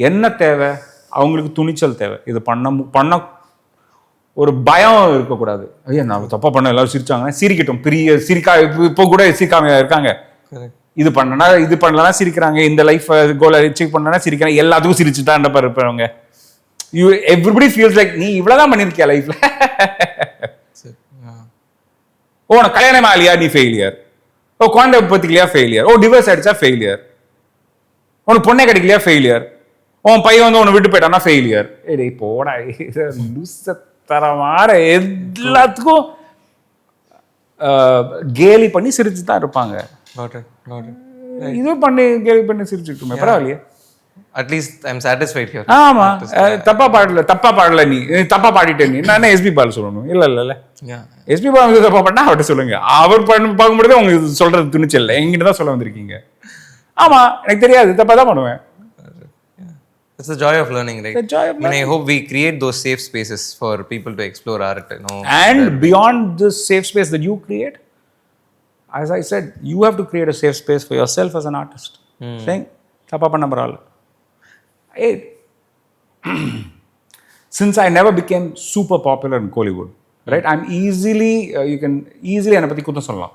என்ன தேவை? அவங்களுக்கு துணிச்சல் தேவை. இது பண்ண ஒரு பயம் இருக்கக்கூடாது. ஐயா நான் தப்பா பண்ண எல்லாரும் சிரிச்சாங்கன்னா சிரிக்கட்டும், பெரிய இப்போ கூட சிரிக்காம இருக்காங்க. இது பண்ணலன்னா சிரிக்கிறாங்க, இந்த லைஃப் கோலை அச்சீவ் பண்ணலன்னா சிரிக்கிறாங்க, எல்லாத்துக்கும் சிரிச்சுதான் இருப்பாங்க. எவ்ரிபடி ஃபீல்ஸ் லைக் நீ இவ்வளவுதான் பண்ணிருக்கியா லைஃப்ல. உனக்கு கல்யாணம் ஆகலையா நீ ஃபெயிலியர், குழந்தை பத்திக்கலையா ஃபெயிலியர், டிவோர்ஸ் ஆயிடுச்சா ஃபெயிலியர், உனக்கு பொண்ணே கிடைக்கலையா ஃபெயிலியர், உன் பையன் வந்து உன்னை விட்டு போயிட்டானா ஃபெயிலியர். போடா தரமான எல்லாத்துக்கும் கேலி பண்ணி சிரிச்சு தான் இருப்பாங்க. இது பண்ணி கேலி பண்ணி சிரிச்சுட்டுமே பரவாயில்லையே. At least I am satisfied here. ஆமா, தப்பா பாடல நீ தப்பா பாடிட்டே நீ, நான் எஸ்பி பால் சொல்லணும். இல்ல எஸ்பி பால் தப்பா பண்ணா அவர்கிட்ட சொல்லுங்க, அவர் பார்க்கும்போது உங்களுக்கு சொல்றது துணிச்சல் இல்லை, எங்கிட்ட தான் சொல்ல வந்திருக்கீங்க. ஆமா எனக்கு தெரியாது, தப்பா தான் பண்ணுவேன். It's the joy of learning, right? The joy of I mean, I hope we create those safe spaces for people to explore art. And beyond this safe space that you create, as I said, you have to create a safe space for yourself as an artist. Saying, "Thappa panna paralla." Hey, since I never became super popular in Kollywood, right? I'm easily, you can easily என்னை பற்றி குத்தம் சொல்லலாம்.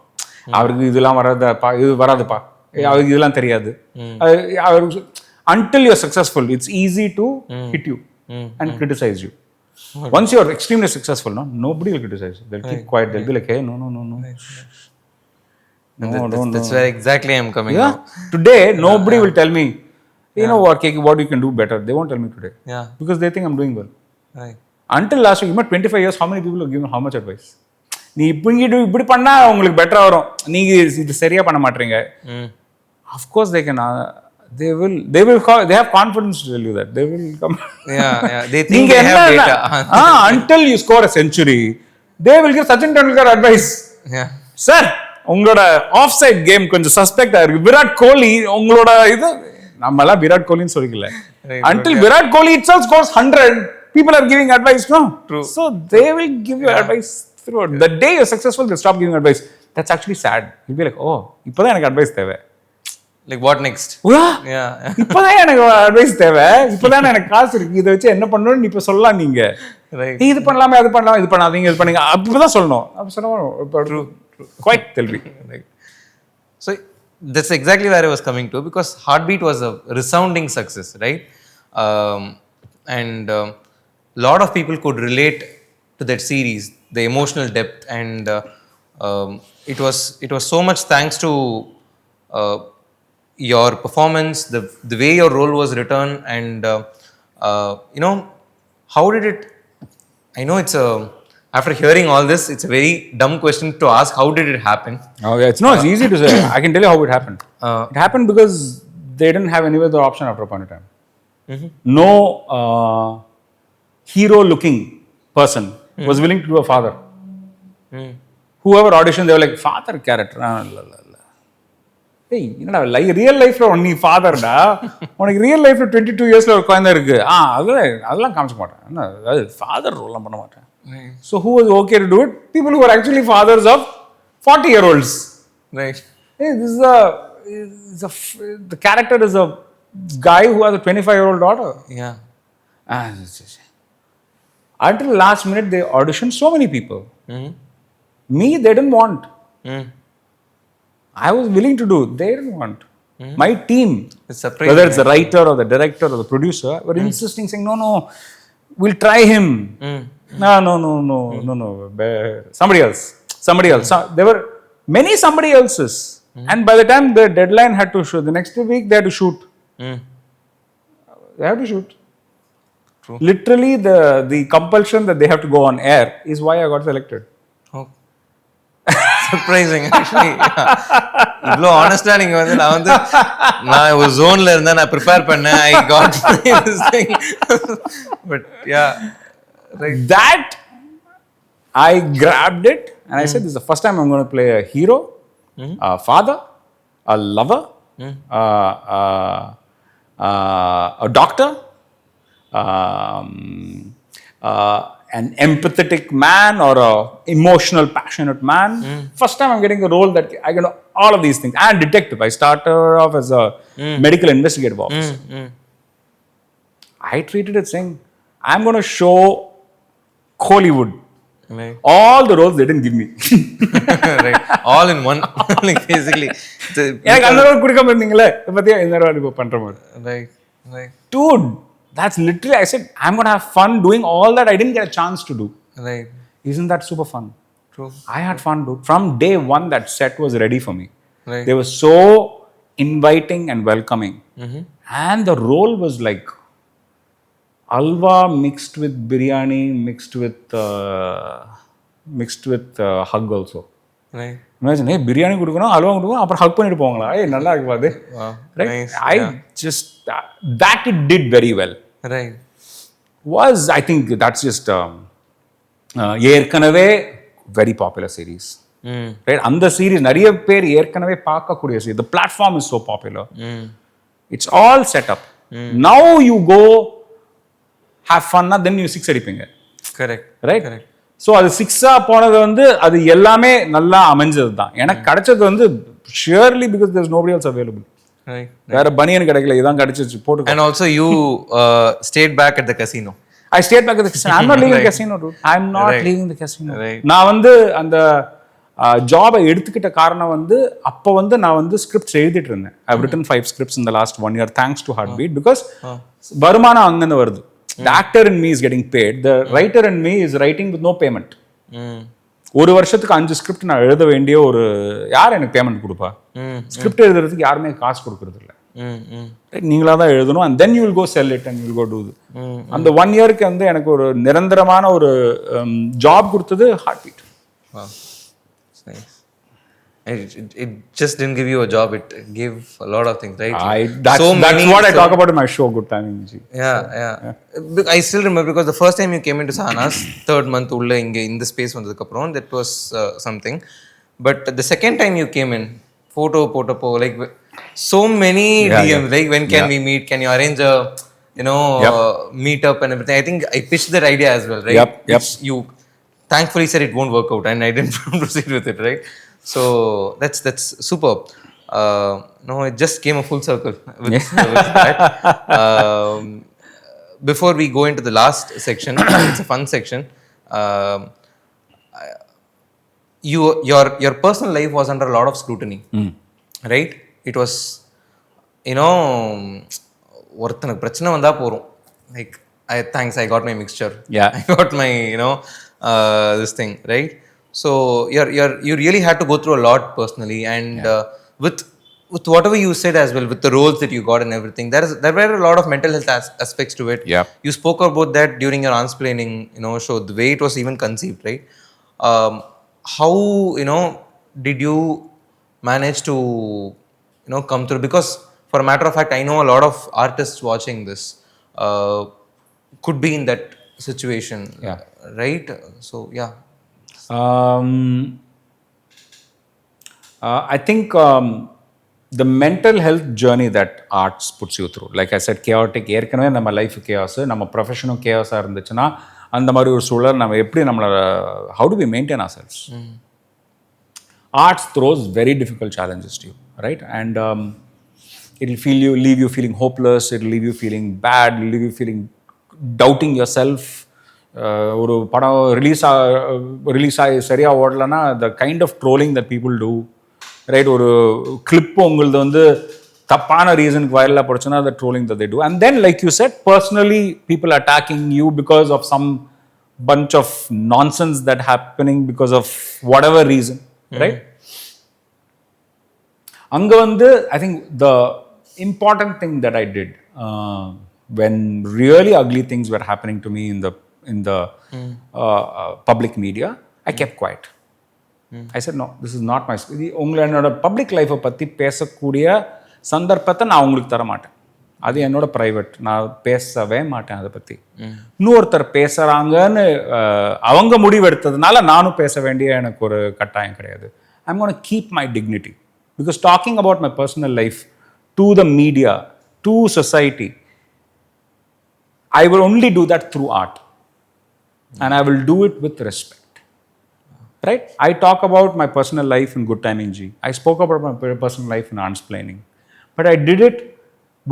அவருக்கு இதெல்லாம் வராதப்பா, இது வராதுப்பா, அவருக்கு இதெல்லாம் தெரியாது. அவருக்கு until you're successful, it's easy to hit you and criticize you. Once you're extremely successful, nobody will criticize you. They'll keep quiet. They'll be like, hey, no. That's where exactly I'm coming now. Today, nobody will tell me, you know what you can do better. They won't tell me today. Yeah. Because they think I'm doing well. Right. Until last week, 25 years, how many people have given how much advice? நீ இப்படி பண்ணா உங்களுக்கு பெட்டரா வரும், நீங்க இது சரியா பண்ண மாட்டீங்க. Of course they can they have confidence to tell you that. They will come. Yeah. They think they have data. Until you score a century, they will give Sachin Tendulkar advice. Yeah. Sir, உங்களோட of side game கொஞ்சம் சஸ்பெக்டா இருக்கு. விராட் கோலி உங்களோட இது நம்மலாம் Virat கோலின்னு சொல்லிக்கல. Until Virat Kohli itself scores 100, people are giving advice, no? True. So they will give you advice throughout. The day you're successful, they stop giving advice. That's actually sad. You'll be like, oh, இப்போதான் எனக்கு advice தேவை. Like what next? Yeah. இப்போதான் எனக்கு advice தேவை. இப்போதான் எனக்கு காசு இருக்கு. இதை வச்சு என்ன பண்ணணும்னு இப்ப சொல்லலாம் நீங்க. Right. இது பண்ணலாமே, அது பண்ணலாம், இது பண்ணாதீங்க, இது பண்ணுங்க. அப்பதான் சொல்லணும். அப்ப சொன்னா true. Quite tell me. Right. So that's exactly where I was coming to, because Heartbeat was a resounding success, right? And a lot of people could relate to that series, the emotional depth, and it was so much thanks to your performance, the way your role was written, and how did it? I know after hearing all this, it's a very dumb question to ask. How did it happen? Oh yeah, it's easy to say. I can tell you how it happened. It happened because they didn't have any other option after a point in time. No hero-looking person was willing to do a father. Whoever auditioned, they were like, father character. Hey, real life lo நீ ஃபாதர்டா, உனக்கு real லைஃப்ல 22 இயர்ஸ்ல ஒரு குழந்தை இருக்கு, அதெல்லாம் காமிக்க மாட்டேன், அது ஃபாதர் ரோல்லாம் பண்ண மாட்டேன். So who was okay to do it? People who were actually fathers of 40-year-olds. Right. Hey, the character is a guy who has a 25-year-old daughter. Yeah. Until last minute, they auditioned so many people. Me, they didn't want. I was willing to do. They didn't want. My team, whether it's the writer or the director or the producer, were insisting, saying, no, we'll try him. No. Somebody else. There were many somebody else's. And by the time the deadline had to shoot, the next week they had to shoot. They have to shoot. True. Literally, the compulsion that they have to go on air is why I got selected. Oh. Surprising, actually. இவ்வளோ ஆனஸ்டா நீங்க நான் ஒரு ஜோன்ல இருந்தேன், நான் prepare பண்ணேன், I got this thing. But yeah, right. That I grabbed it and I said, this is the first time I'm going to play a hero, a father, a lover, a doctor, an empathetic man or a emotional, passionate man. First time I'm getting a role that I can do all of these things. And detective. I started off as a medical investigative officer. I treated it saying, I'm going to show Hollywood all the roles they didn't give me. Right. All in one. Like basically. எனக்கு அந்த role கொடுக்காம இருந்தீங்களே, பத்தியா இந்த role இப்போ பண்ற மாதிரி. Right. Dude, that's literally, I said, I'm going to have fun doing all that I didn't get a chance to do. Right. Isn't that super fun? True. I had fun, dude. From day one, that set was ready for me. Right. They were so inviting and welcoming. And the role was like alwa mixed with biryani, mixed with hug also. Right. Imagine, hey, biryani கொடுக்கணும், அல்வா கொடுக்கணும், அப்புறம் ஹக் பண்ணிட்டு போவாங்களா? ஏய், நல்லா இருக்கு பாது. Right? Nice. I just, that it did very well. Right. I think that's just ஏற்கனவே very popular series. Right? அந்த series நிறைய பேர் ஏற்கனவே பார்க்கக்கூடிய series. The platform is so popular. It's all set up. Now you go have fun, then you 6 அடிப்பீங்க. Correct right. Correct. So அது 6-ஆ போனது வந்து அது எல்லாமே நல்லா அமைஞ்சது தான். எனக்கு கிடைச்சது வந்து surely because there is nobody else available. Right. வேற பனியன் கிடைக்கல, இதான் கிடைச்சிச்சு போட்டு. And also you stayed back at the casino. I stayed back at the casino. I'm not leaving the casino, dude. I'm not leaving the casino. Right. நான் வந்து அந்த ஜாபை எடுத்துக்கிட்ட காரணம் வந்து அப்போ வந்து நான் வந்து ஸ்கிரிப்ட்ஸ் எழுதிட்டு இருந்தேன். I've written 5 scripts in the last 1 year thanks to Heartbeat because வருமானம் அங்கிருந்து வருது. The actor in me is getting paid. The writer in me is writing with no payment. ஒரு வருஷத்துக்கு 5 ஸ்கிரிப்ட் நான் எழுத வேண்டிய ஒரு யார் எனக்கு பேமெண்ட் கொடுப்பா? ஸ்கிரிப்ட் எழுதுறதுக்கு யாருமே காசு கொடுக்கறது இல்லை. நீங்களா தான் எழுதணும். And then you will go sell it and you will go do இது. அந்த 1 இயருக்கு வந்து எனக்கு ஒரு நிரந்தரமான ஒரு ஜாப் கொடுத்தது Heartbeat. It just didn't give you a job, it gave a lot of things, right? That's what I talk about in my show, Good Timing. Yeah. I still remember because the first time you came into Sahana's third month ulla inge in the space vandadukku aprom, that was something. But the second time you came in, photo like so many DMs, like when can we meet, can you arrange a meet up and everything. I think I pitched that idea as well, right? Which you thankfully said it won't work out and I didn't proceed with it, right? So that's superb. No, it just came a full circle with that. Before we go into the last section, it's a fun section. Your personal life was under a lot of scrutiny, right? It was, ஒருத்தனுக்கு பிரச்சனை வந்தா போறோம், like I got my mixture, I got my this thing, right? So you really had to go through a lot personally, and with whatever you said as well, with the roles that you got and everything, there were a lot of mental health aspects to it. You spoke about that during your Aansplaining show, the way it was even conceived, right? How did you manage to come through? Because for a matter of fact, I know a lot of artists watching this could be in that situation, right? So I think the mental health journey that arts puts you through, like I said, chaotic, ஏற்கனவே நம்ம life chaos, நம்ம ப்ரொஃபஷனும் chaos-ஆ இருந்துச்சுன்னா அந்த மாதிரி ஒரு சூழல் நம்ம எப்படி நம்மளோட how do we maintain ourselves? Arts throws very difficult challenges to you, right? And it'll leave you feeling hopeless, it'll leave you feeling bad, it'll leave you feeling doubting yourself. ஒரு படம் ரிலீஸ் ஆகி சரியாக ஓடலைன்னா the kind of trolling that people do, right? ஒரு clip உங்களது வந்து தப்பான ரீசனுக்கு வைரலாக போடுச்சுன்னா the trolling that they do. And then like you said, personally people attacking you because of some bunch of nonsense that happening because of whatever reason, right? அங்கே வந்து I think the important thing that I did when really ugly things were happening to me in the public media, I kept quiet. I said, no, this is not my story. உங்களோட public லைஃப்பை பற்றி பேசக்கூடிய சந்தர்ப்பத்தை நான் உங்களுக்கு தர மாட்டேன். அது என்னோட ப்ரைவேட், நான் பேசவே மாட்டேன் அதை பற்றி. இன்னொருத்தர் பேசுகிறாங்கன்னு அவங்க முடிவெடுத்ததுனால நானும் பேச வேண்டிய எனக்கு ஒரு கட்டாயம் கிடையாது. I'm going to keep my dignity because talking about my personal life to the media, to society, I will only do that through art. And I will do it with respect, right? I talk about my personal life in Good Timing G. I spoke about my personal life in Aansplaining, but I did it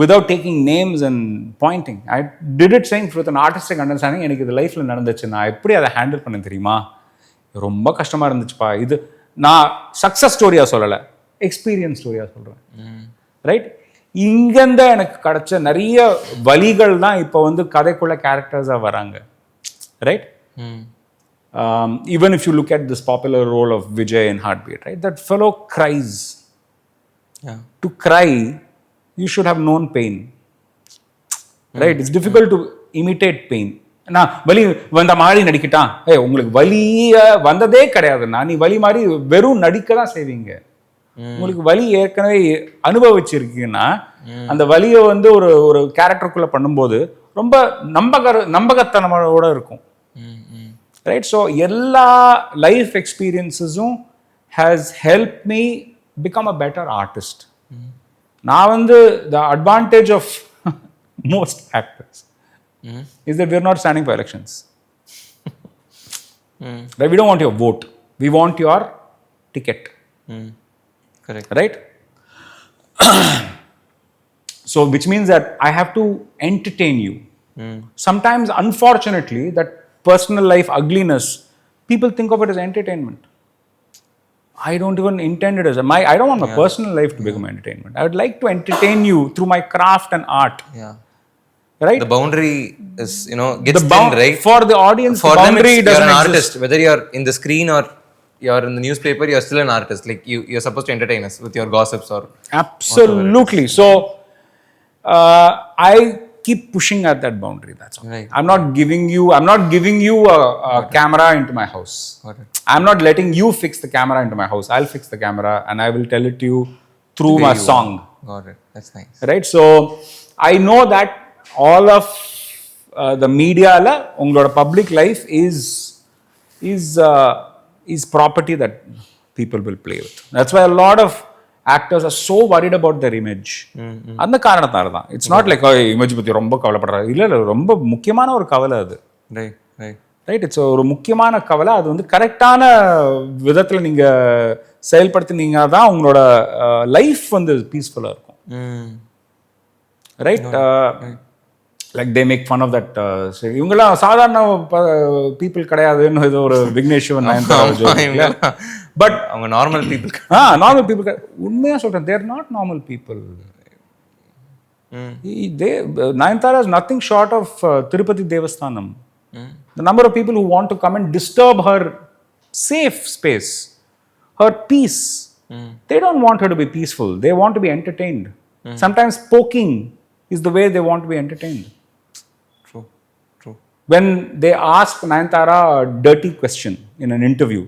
without taking names and pointing. I did it saying with an artistic understanding, எனக்கு இது லைஃப்பில் நடந்துச்சு, நான் எப்படி அதை handle பண்ண தெரியுமா, ரொம்ப கஷ்டமாக இருந்துச்சுப்பா. இது நான் சக்ஸஸ் ஸ்டோரியாக சொல்லலை, எக்ஸ்பீரியன்ஸ் ஸ்டோரியாக சொல்கிறேன், ரைட்? இங்கேருந்து எனக்கு கிடைச்ச நிறைய வலிகள் தான் இப்போ வந்து கதைக்குள்ள கேரக்டர்ஸாக வராங்க, right? Even if you look at this popular role of Vijay in Heartbeat, right? That fellow cries. To cry, you should have known pain, right? It's difficult to imitate pain. நான் வலி வந்த மாதிரி நடிக்கிட்டான், உங்களுக்கு வலிய வந்ததே கிடையாதுண்ணா, நீ வலி மாதிரி வெறும் நடிக்க தான் செய்வீங்க. உங்களுக்கு வலி ஏற்கனவே அனுபவிச்சிருக்கீங்கன்னா அந்த வலியை வந்து ஒரு கேரக்டருக்குள்ள பண்ணும்போது ரொம்ப நம்பகத்தனமோட இருக்கும், ரைட்? ஸோ எல்லா லைஃப் எக்ஸ்பீரியன்ஸஸும் has help me become a better artist. நான் வந்து the advantage of most actors is that we're not standing for elections. Right? We don't want your vote. We want your ticket. Correct. Right? So, which means that I have to entertain you. Sometimes, unfortunately, that personal life ugliness, people think of it as entertainment. I don't even intend it as I don't want my personal life to become entertainment. I would like to entertain you through my craft and art. Yeah. Right? The boundary is, gets thin, right? For the audience, For the them, boundary you're doesn't an exist. artist. Whether you're in the screen or you're in the newspaper, you're still an artist. Like you're supposed to entertain us with your gossips or Absolutely. So, I keep pushing at that boundary. That's all. Right. I'm not giving you a camera into my house. Got it. I'm not letting you fix the camera into my house. I'll fix the camera and I will tell it to you through my song. Got it. That's nice. Right? So, I know that all of the media, ungaloda public life is property that people will play with. That's why a lot of actors are so worried about their image. அந்த காரணத்தால தான். It's not like image பத்தி ரொம்ப கவலைப்படுறாரு. இல்ல ரொம்ப முக்கியமான ஒரு கவலை அது. Right. ரைட். இட்ஸ் ஒரு முக்கியமான கவலை. அது வந்து கரெக்டான விதத்தில் நீங்கள் செயல்படுத்தினீங்க தான் உங்களோட லைஃப் வந்து பீஸ்ஃபுல்லாக இருக்கும். Right. Like they make fun of that. சரி, இவங்கெல்லாம் சாதாரண பீப்புள் கிடையாதுன்னு ஏதோ ஒரு விக்னேஷ்வன் பட் அவங்க நார்மல் பீப்புள். நார்மல் பீப்புள் உண்மையாக சொல்கிறேன். They're not normal people. Nayanthara is nothing short of Tirupati Devasthanam. The number of people who want to come and disturb her safe space, her peace. They don't want her to be peaceful. They want to be entertained. Sometimes poking is the way they want to be entertained. True. When they ask Nayanthara a dirty question in an interview,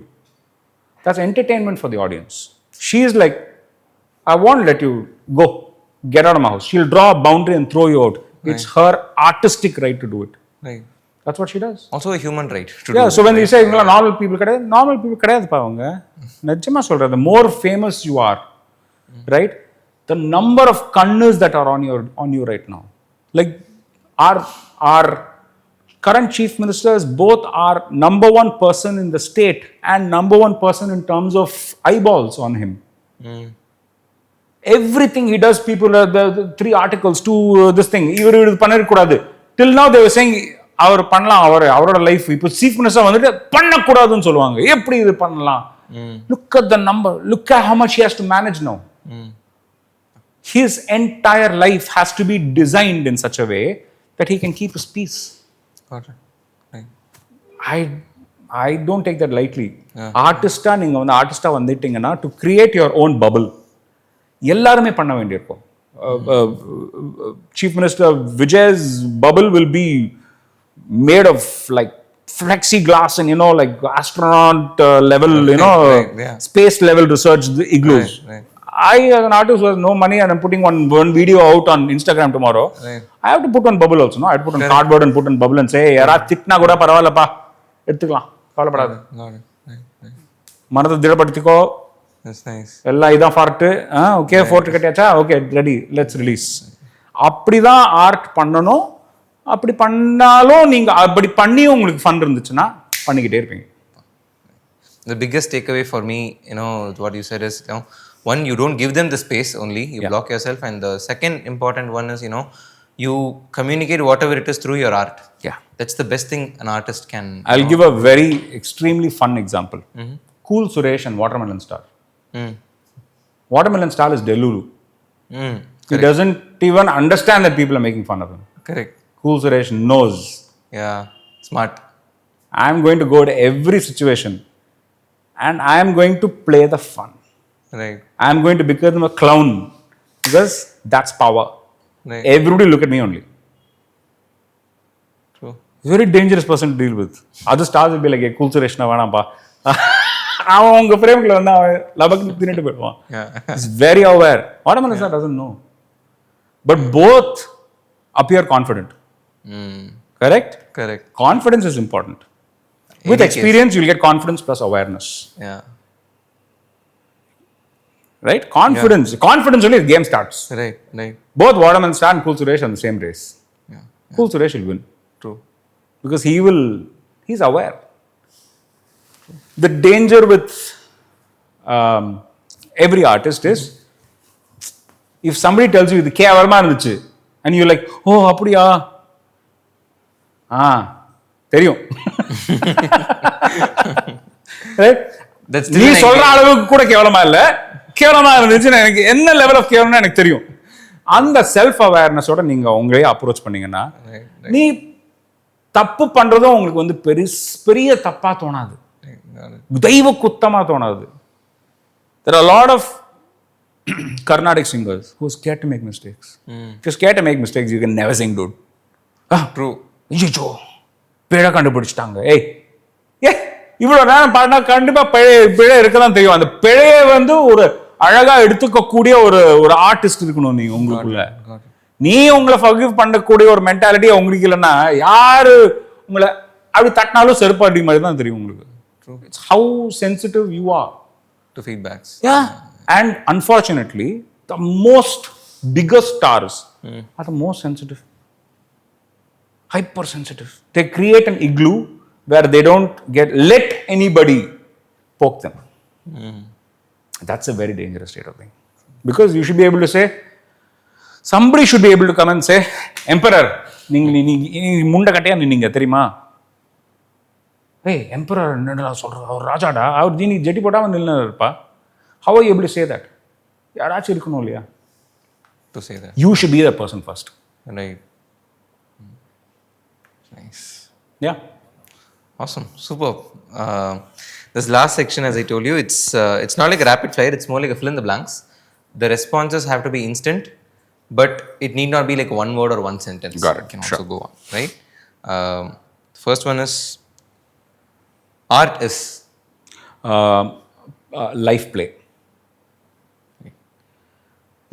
that's entertainment for the audience. She is like, I won't let you go. Get out of my house. She'll draw a boundary and throw you out. It's her artistic right to do it. Right. That's what she does. Also a human right to do it. So when you say normal people கிடையாதுப்பா அவங்க. நிஜமா சொல்றேன். The more famous you are, right? The number of kannus that are on you right now. Like our current chief ministers both are number one person in the state and number one person in terms of eyeballs on him. Everything he does, people, the 3 articles, 2 this thing, இவர் பண்ணக்கூடாது. Till now they were saying அவர் பண்ணலாம், அவரோட life. இப்போ chief minister வந்துட்டு பண்ணக்கூடாதுன்னு சொல்லுவாங்க. எப்படி இது பண்ணலாம்? Look at the number. Look at how much he has to manage now. His entire life has to be designed in such a way that he can keep his peace. Got it. Right. I don't take that lightly. ஆர்டிஸ்டா நீங்க வந்து ஆர்டிஸ்டா வந்துட்டீங்கன்னா to create your own bubble எல்லாருமே பண்ண வேண்டியிருக்கும். Chief Minister Vijay's bubble will be made of like flexiglass and like astronaut level, space level research igloos. Right. I as an artist who has no money and I'm putting one video out on Instagram tomorrow. Right. I have to put one bubble also. No, I put on cardboard and put on bubble and say, "Yara thickna kuda paravallappa, எடுத்துக்கலாம், கவலைப்படாத. மனதை திடப்படுத்திக்கோ. That's nice. எல்லாம் இதான் ஃபார்ட்டு. Okay, photo கட்டியாச்சா? Okay, ready, let's release. அப்படிதான் art பண்ணணும். அப்படி பண்ணாலும் நீங்க அப்படி பண்ணியும் உங்களுக்கு ஃபன் இருந்துச்சுன்னா பண்ணிக்கிட்டே இருப்பீங்க. The biggest takeaway for me, what you said is, one, you don't give them the space only, you block yourself, and the second important one is, you communicate whatever it is through your art. Yeah. That's the best thing an artist can. I'll give a very extremely fun example. Cool Suresh and Watermelon Star. Watermelon Star is Delulu. He doesn't even understand that people are making fun of him. Correct. Cool Suresh knows. Yeah, smart. I am going to go to every situation and I am going to play the fun. Right. I am going to become a clown because that's power. Right. Everybody look at me only. True. He's a very dangerous person to deal with. Other stars will be like, Cool Suresh na vaanappa. அவன் உங்க ஃப்ரேம்ல வந்து அவன் லபக்கு தின்னுட்டு போயிடுவான். He's very aware. Watermelon Star doesn't know. But both appear confident. Correct? Confidence is important. With experience, you'll get confidence plus awareness. Yeah. Right? Confidence. Confidence only the game starts. Right. Both Watermelon Star and Cool Suresh are in the same race. Cool Suresh will win. True. Because he's aware. The danger with every artist is, if somebody tells you, and you're like, oh, அப்படியா தெரியும். Right? That's still நீ an சொல்ற idea. அளவுக்கு கூட கேவலமா இல்ல, கேவலமா இருந்துச்சுன்னு எனக்கு என்ன லெவல் ஆஃப் கேவலம்னு எனக்கு தெரியும். அந்த செல்ஃப் அவேர்னஸோட நீங்க உங்களையே அப்ரோச் பண்ணீங்கன்னா, நீ தப்பு பண்றதும் உங்களுக்கு வந்து பெரிய தப்பா தோணாது, தெய்வ குத்தமா தோணாது. There are a lot of Carnatic singers who are scared to make mistakes. If you're scared to make mistakes, you can never sing, dude. True. ஐயோ பிழை கண்டுபிடிச்சிட்டாங்க, ஏ இவ்வளோ நேரம் பாடினா கண்டிப்பா பிழை இருக்கதான் தெரியும். அந்த பிழையை வந்து ஒரு அழகா எடுத்துக்கக்கூடிய ஒரு ஆர்டிஸ்ட் இருக்கணும் நீங்க உங்களுக்குள்ள. நீ உங்களை ஃபர்கிவ் பண்ணக்கூடிய ஒரு மென்டாலிட்டி உங்களுக்கு இல்லைன்னா, யாரு உங்களை அப்படி தட்டினாலும் செருப்பாடி மாதிரி தான் தெரியும் உங்களுக்கு. It's how sensitive you are To feedbacks. Yeah. And unfortunately, the most biggest stars are the most sensitive. Hypersensitive. They create an igloo where they don't let anybody poke them. That's a very dangerous state of thing. Because you should be able to say, somebody should be able to come and say, Emperor, நீங்க முண்டை கட்டையா நின்னீங்க தெரியுமா? Emperor என்னடா சொல்ற, அவர் ராஜாடா, அவர் நீ ஜெட்டி போட்டாமல் நின்று இருப்பா. How are you able to say that? யாராச்சும் இருக்கணும் இல்லையா? To say that. You should be the person first. Right. Nice. Yeah. Awesome. Superb. This last section, as I told you, it's not like a rapid fire. It's more like a fill in the blanks. The responses have to be instant, but it need not be like one word or one sentence. Got it. It can Sure. also go on, right? First one is, art is Life play.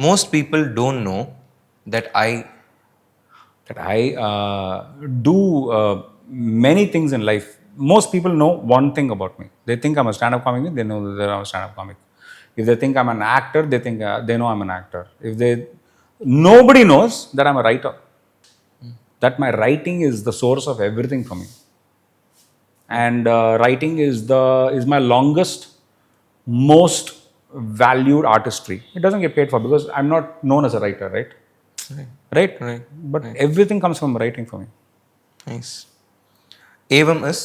most people don't know that I Do many things in life. Most people know one thing about me. They think I'm a stand-up comic. They know that I'm a stand-up comic. If they think I'm an actor, they think they know I'm an actor. Nobody knows that I'm a writer. That my writing is the source of everything for me. And writing is my longest, most valued artistry. It doesn't get paid for because I'm not known as a writer, right? Right? But everything comes from writing for me. Nice. Evam is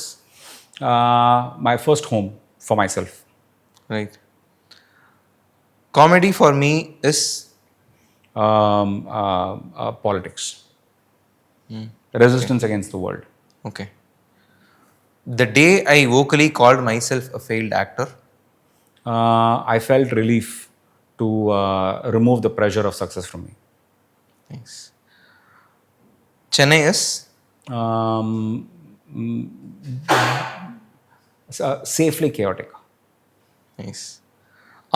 My first home for myself. right. Comedy for me is Politics. Resistance against the world. okay. The day I vocally called myself a failed actor. I felt relief to remove the pressure of success from me. Nice. Chennai is Safely chaotic. nice.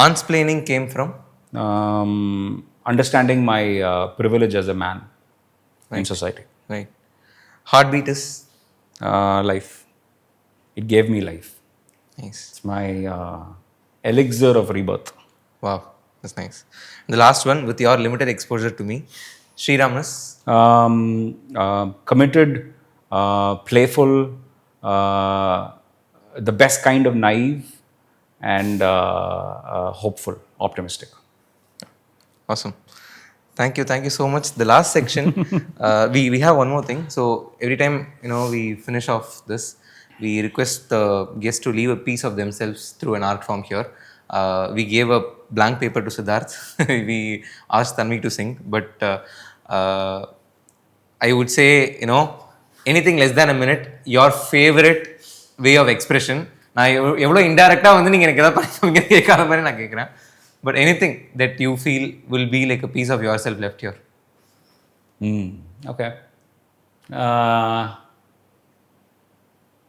Aansplaining came from Understanding my privilege as a man in society. right. Heartbeat is Life. It gave me life. nice. It's my elixir of rebirth. Wow, that's nice. And the last one, with your limited exposure to me, Sriram is Committed, playful, the best kind of naive, and hopeful, optimistic. awesome. Thank you so much. The last section, we have one more thing. So every time we finish off this, we request the guests to leave a piece of themselves through an art form here. We gave a blank paper to Siddharth. We asked Tanvi to sing, but I would say anything less than a minute. Your favorite way of expression. நான் எவ்வளோ இன்டைரக்டாக வந்து நீங்கள் எனக்கு எதாவது பண்ணி கேட்காத மாதிரி நான் கேட்குறேன். But anything that you feel will be like a piece of yourself left here. Okay.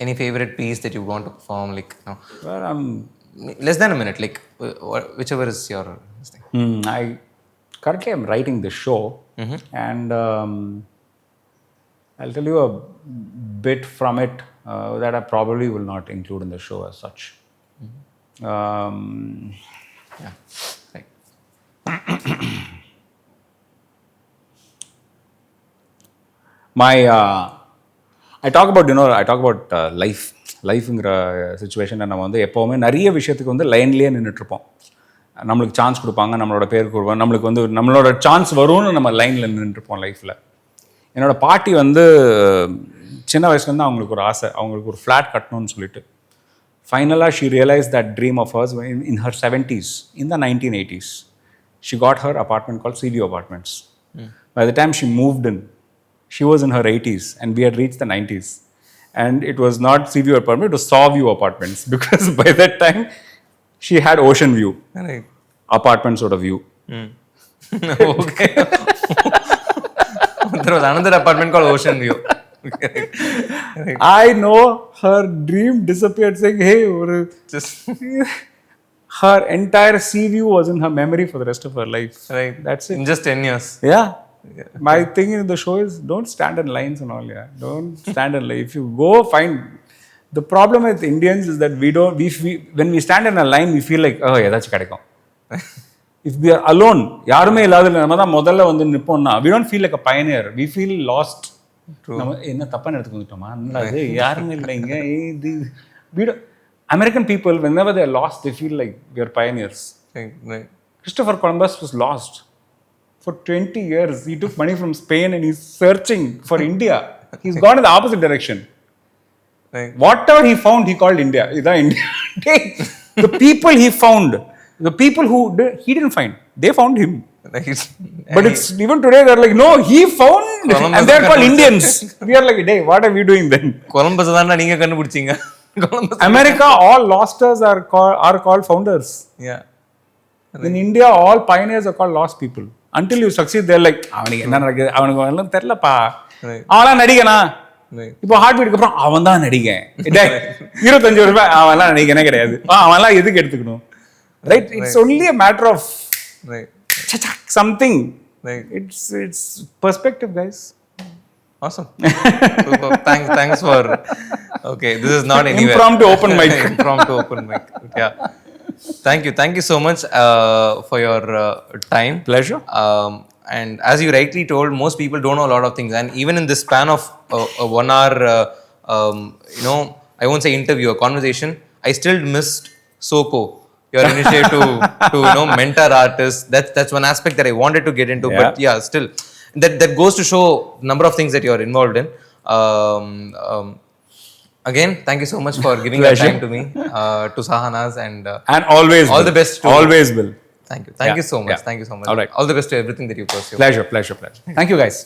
Any favorite piece that you want to perform, like Well, less than a minute, like whichever is your thing. Currently I'm writing this show, and I'll tell you a bit from it that I probably will not include in the show as such. Yeah, right. my I talk about லைஃப்ங்கிற சுச்சுவேஷனில் நம்ம வந்து எப்போவுமே நிறைய விஷயத்துக்கு வந்து லைன்லேயே நின்றுட்டுருப்போம். நம்மளுக்கு chance கொடுப்பாங்க, நம்மளோட பேர் கொடுப்பாங்க, நம்மளுக்கு வந்து நம்மளோட சான்ஸ் வரும்னு நம்ம லைனில் நின்றுட்டுருப்போம் லைஃப்பில். என்னோடய பாட்டி வந்து சின்ன வயசுலேருந்து அவங்களுக்கு ஒரு ஆசை, அவங்களுக்கு ஒரு ஃப்ளாட் கட்டணும்னு சொல்லிட்டு. ஃபைனலாக she realise that dream of hers in her 70s, in the 1980s. She got her apartment called Sea View Apartments. By the time she moved in, she was in her 80s and we had reached the 90s. And it was not Sea View Apartment, it was Saw View Apartments, because by that time she had ocean view. Right. Apartment sort of view. Okay. There was another apartment called Ocean View. Right. I know her dream disappeared, saying, hey, Just her entire sea view was in her memory for the rest of her life. right. That's it. In just 10 years. Yeah. My thing in the show is don't stand in lines and all. Yeah, don't stand in line. If you go find, the problem with Indians is that when we stand in a line, we feel like, oh, ஏதாச்சும் கிடைக்கும். If we are alone, யாருமே இல்லாத நம்ம தான் முதல்ல வந்து நிப்போம்னா, we don't feel like a pioneer. We feel lost. நம்ம என்ன தப்பா எடுத்துட்டு வந்துட்டோமா? அது யாருமே இல்லைங்க. American people, whenever they are lost, they feel like we are pioneers. Right. Christopher Columbus was lost. For 20 years, he took money from Spain and he's searching for India. He's gone in the opposite direction. Right. Whatever he found, he called India. India. The people he found, the people who he didn't find, they found him. Right. But it's even today they're like, no, he found, Columbus and they're called Indians. We are like, hey, what are we doing then? Columbus தான்டா நீங்க கண்டுபிடிச்சீங்க. Columbus. America, all losters are called founders. Yeah. In India, all pioneers are called lost people. Until you succeed, they're like, அவனுக்கு என்ன நடக்குது, அவனுக்கு எல்லாம் தெரியலப்பா, அவன்லாம் நடிகனா, இப்போ ஹார்ட் பீட்டுக்கு அப்புறம் அவன் தான் நடிகன், 25 ரூபாய் அவன்லாம் நடிகனே கிடையாது, அவன்லாம் எதுக்கு எடுத்துக்கணும், right? It's only a matter of something. It's perspective, guys. Awesome. Super. Thanks for. Okay, this is not anywhere. Impromptu open mic. Impromptu open mic. Yeah. Thank you so much for your time. Pleasure. And as you rightly told, most people don't know a lot of things, and even in this span of a 1 hour, I won't say interview, a conversation, I still missed Soko, your initiative to mentor artists. That's one aspect that I wanted to get into, but yeah, still that goes to show number of things that you're involved in. Again, thank you so much for giving your time to me, to Sahanas, and always all will. the best. Always will. Thank you so much. Thank you so much. All right. All the best to everything that you pursue. Pleasure. Thank you, guys.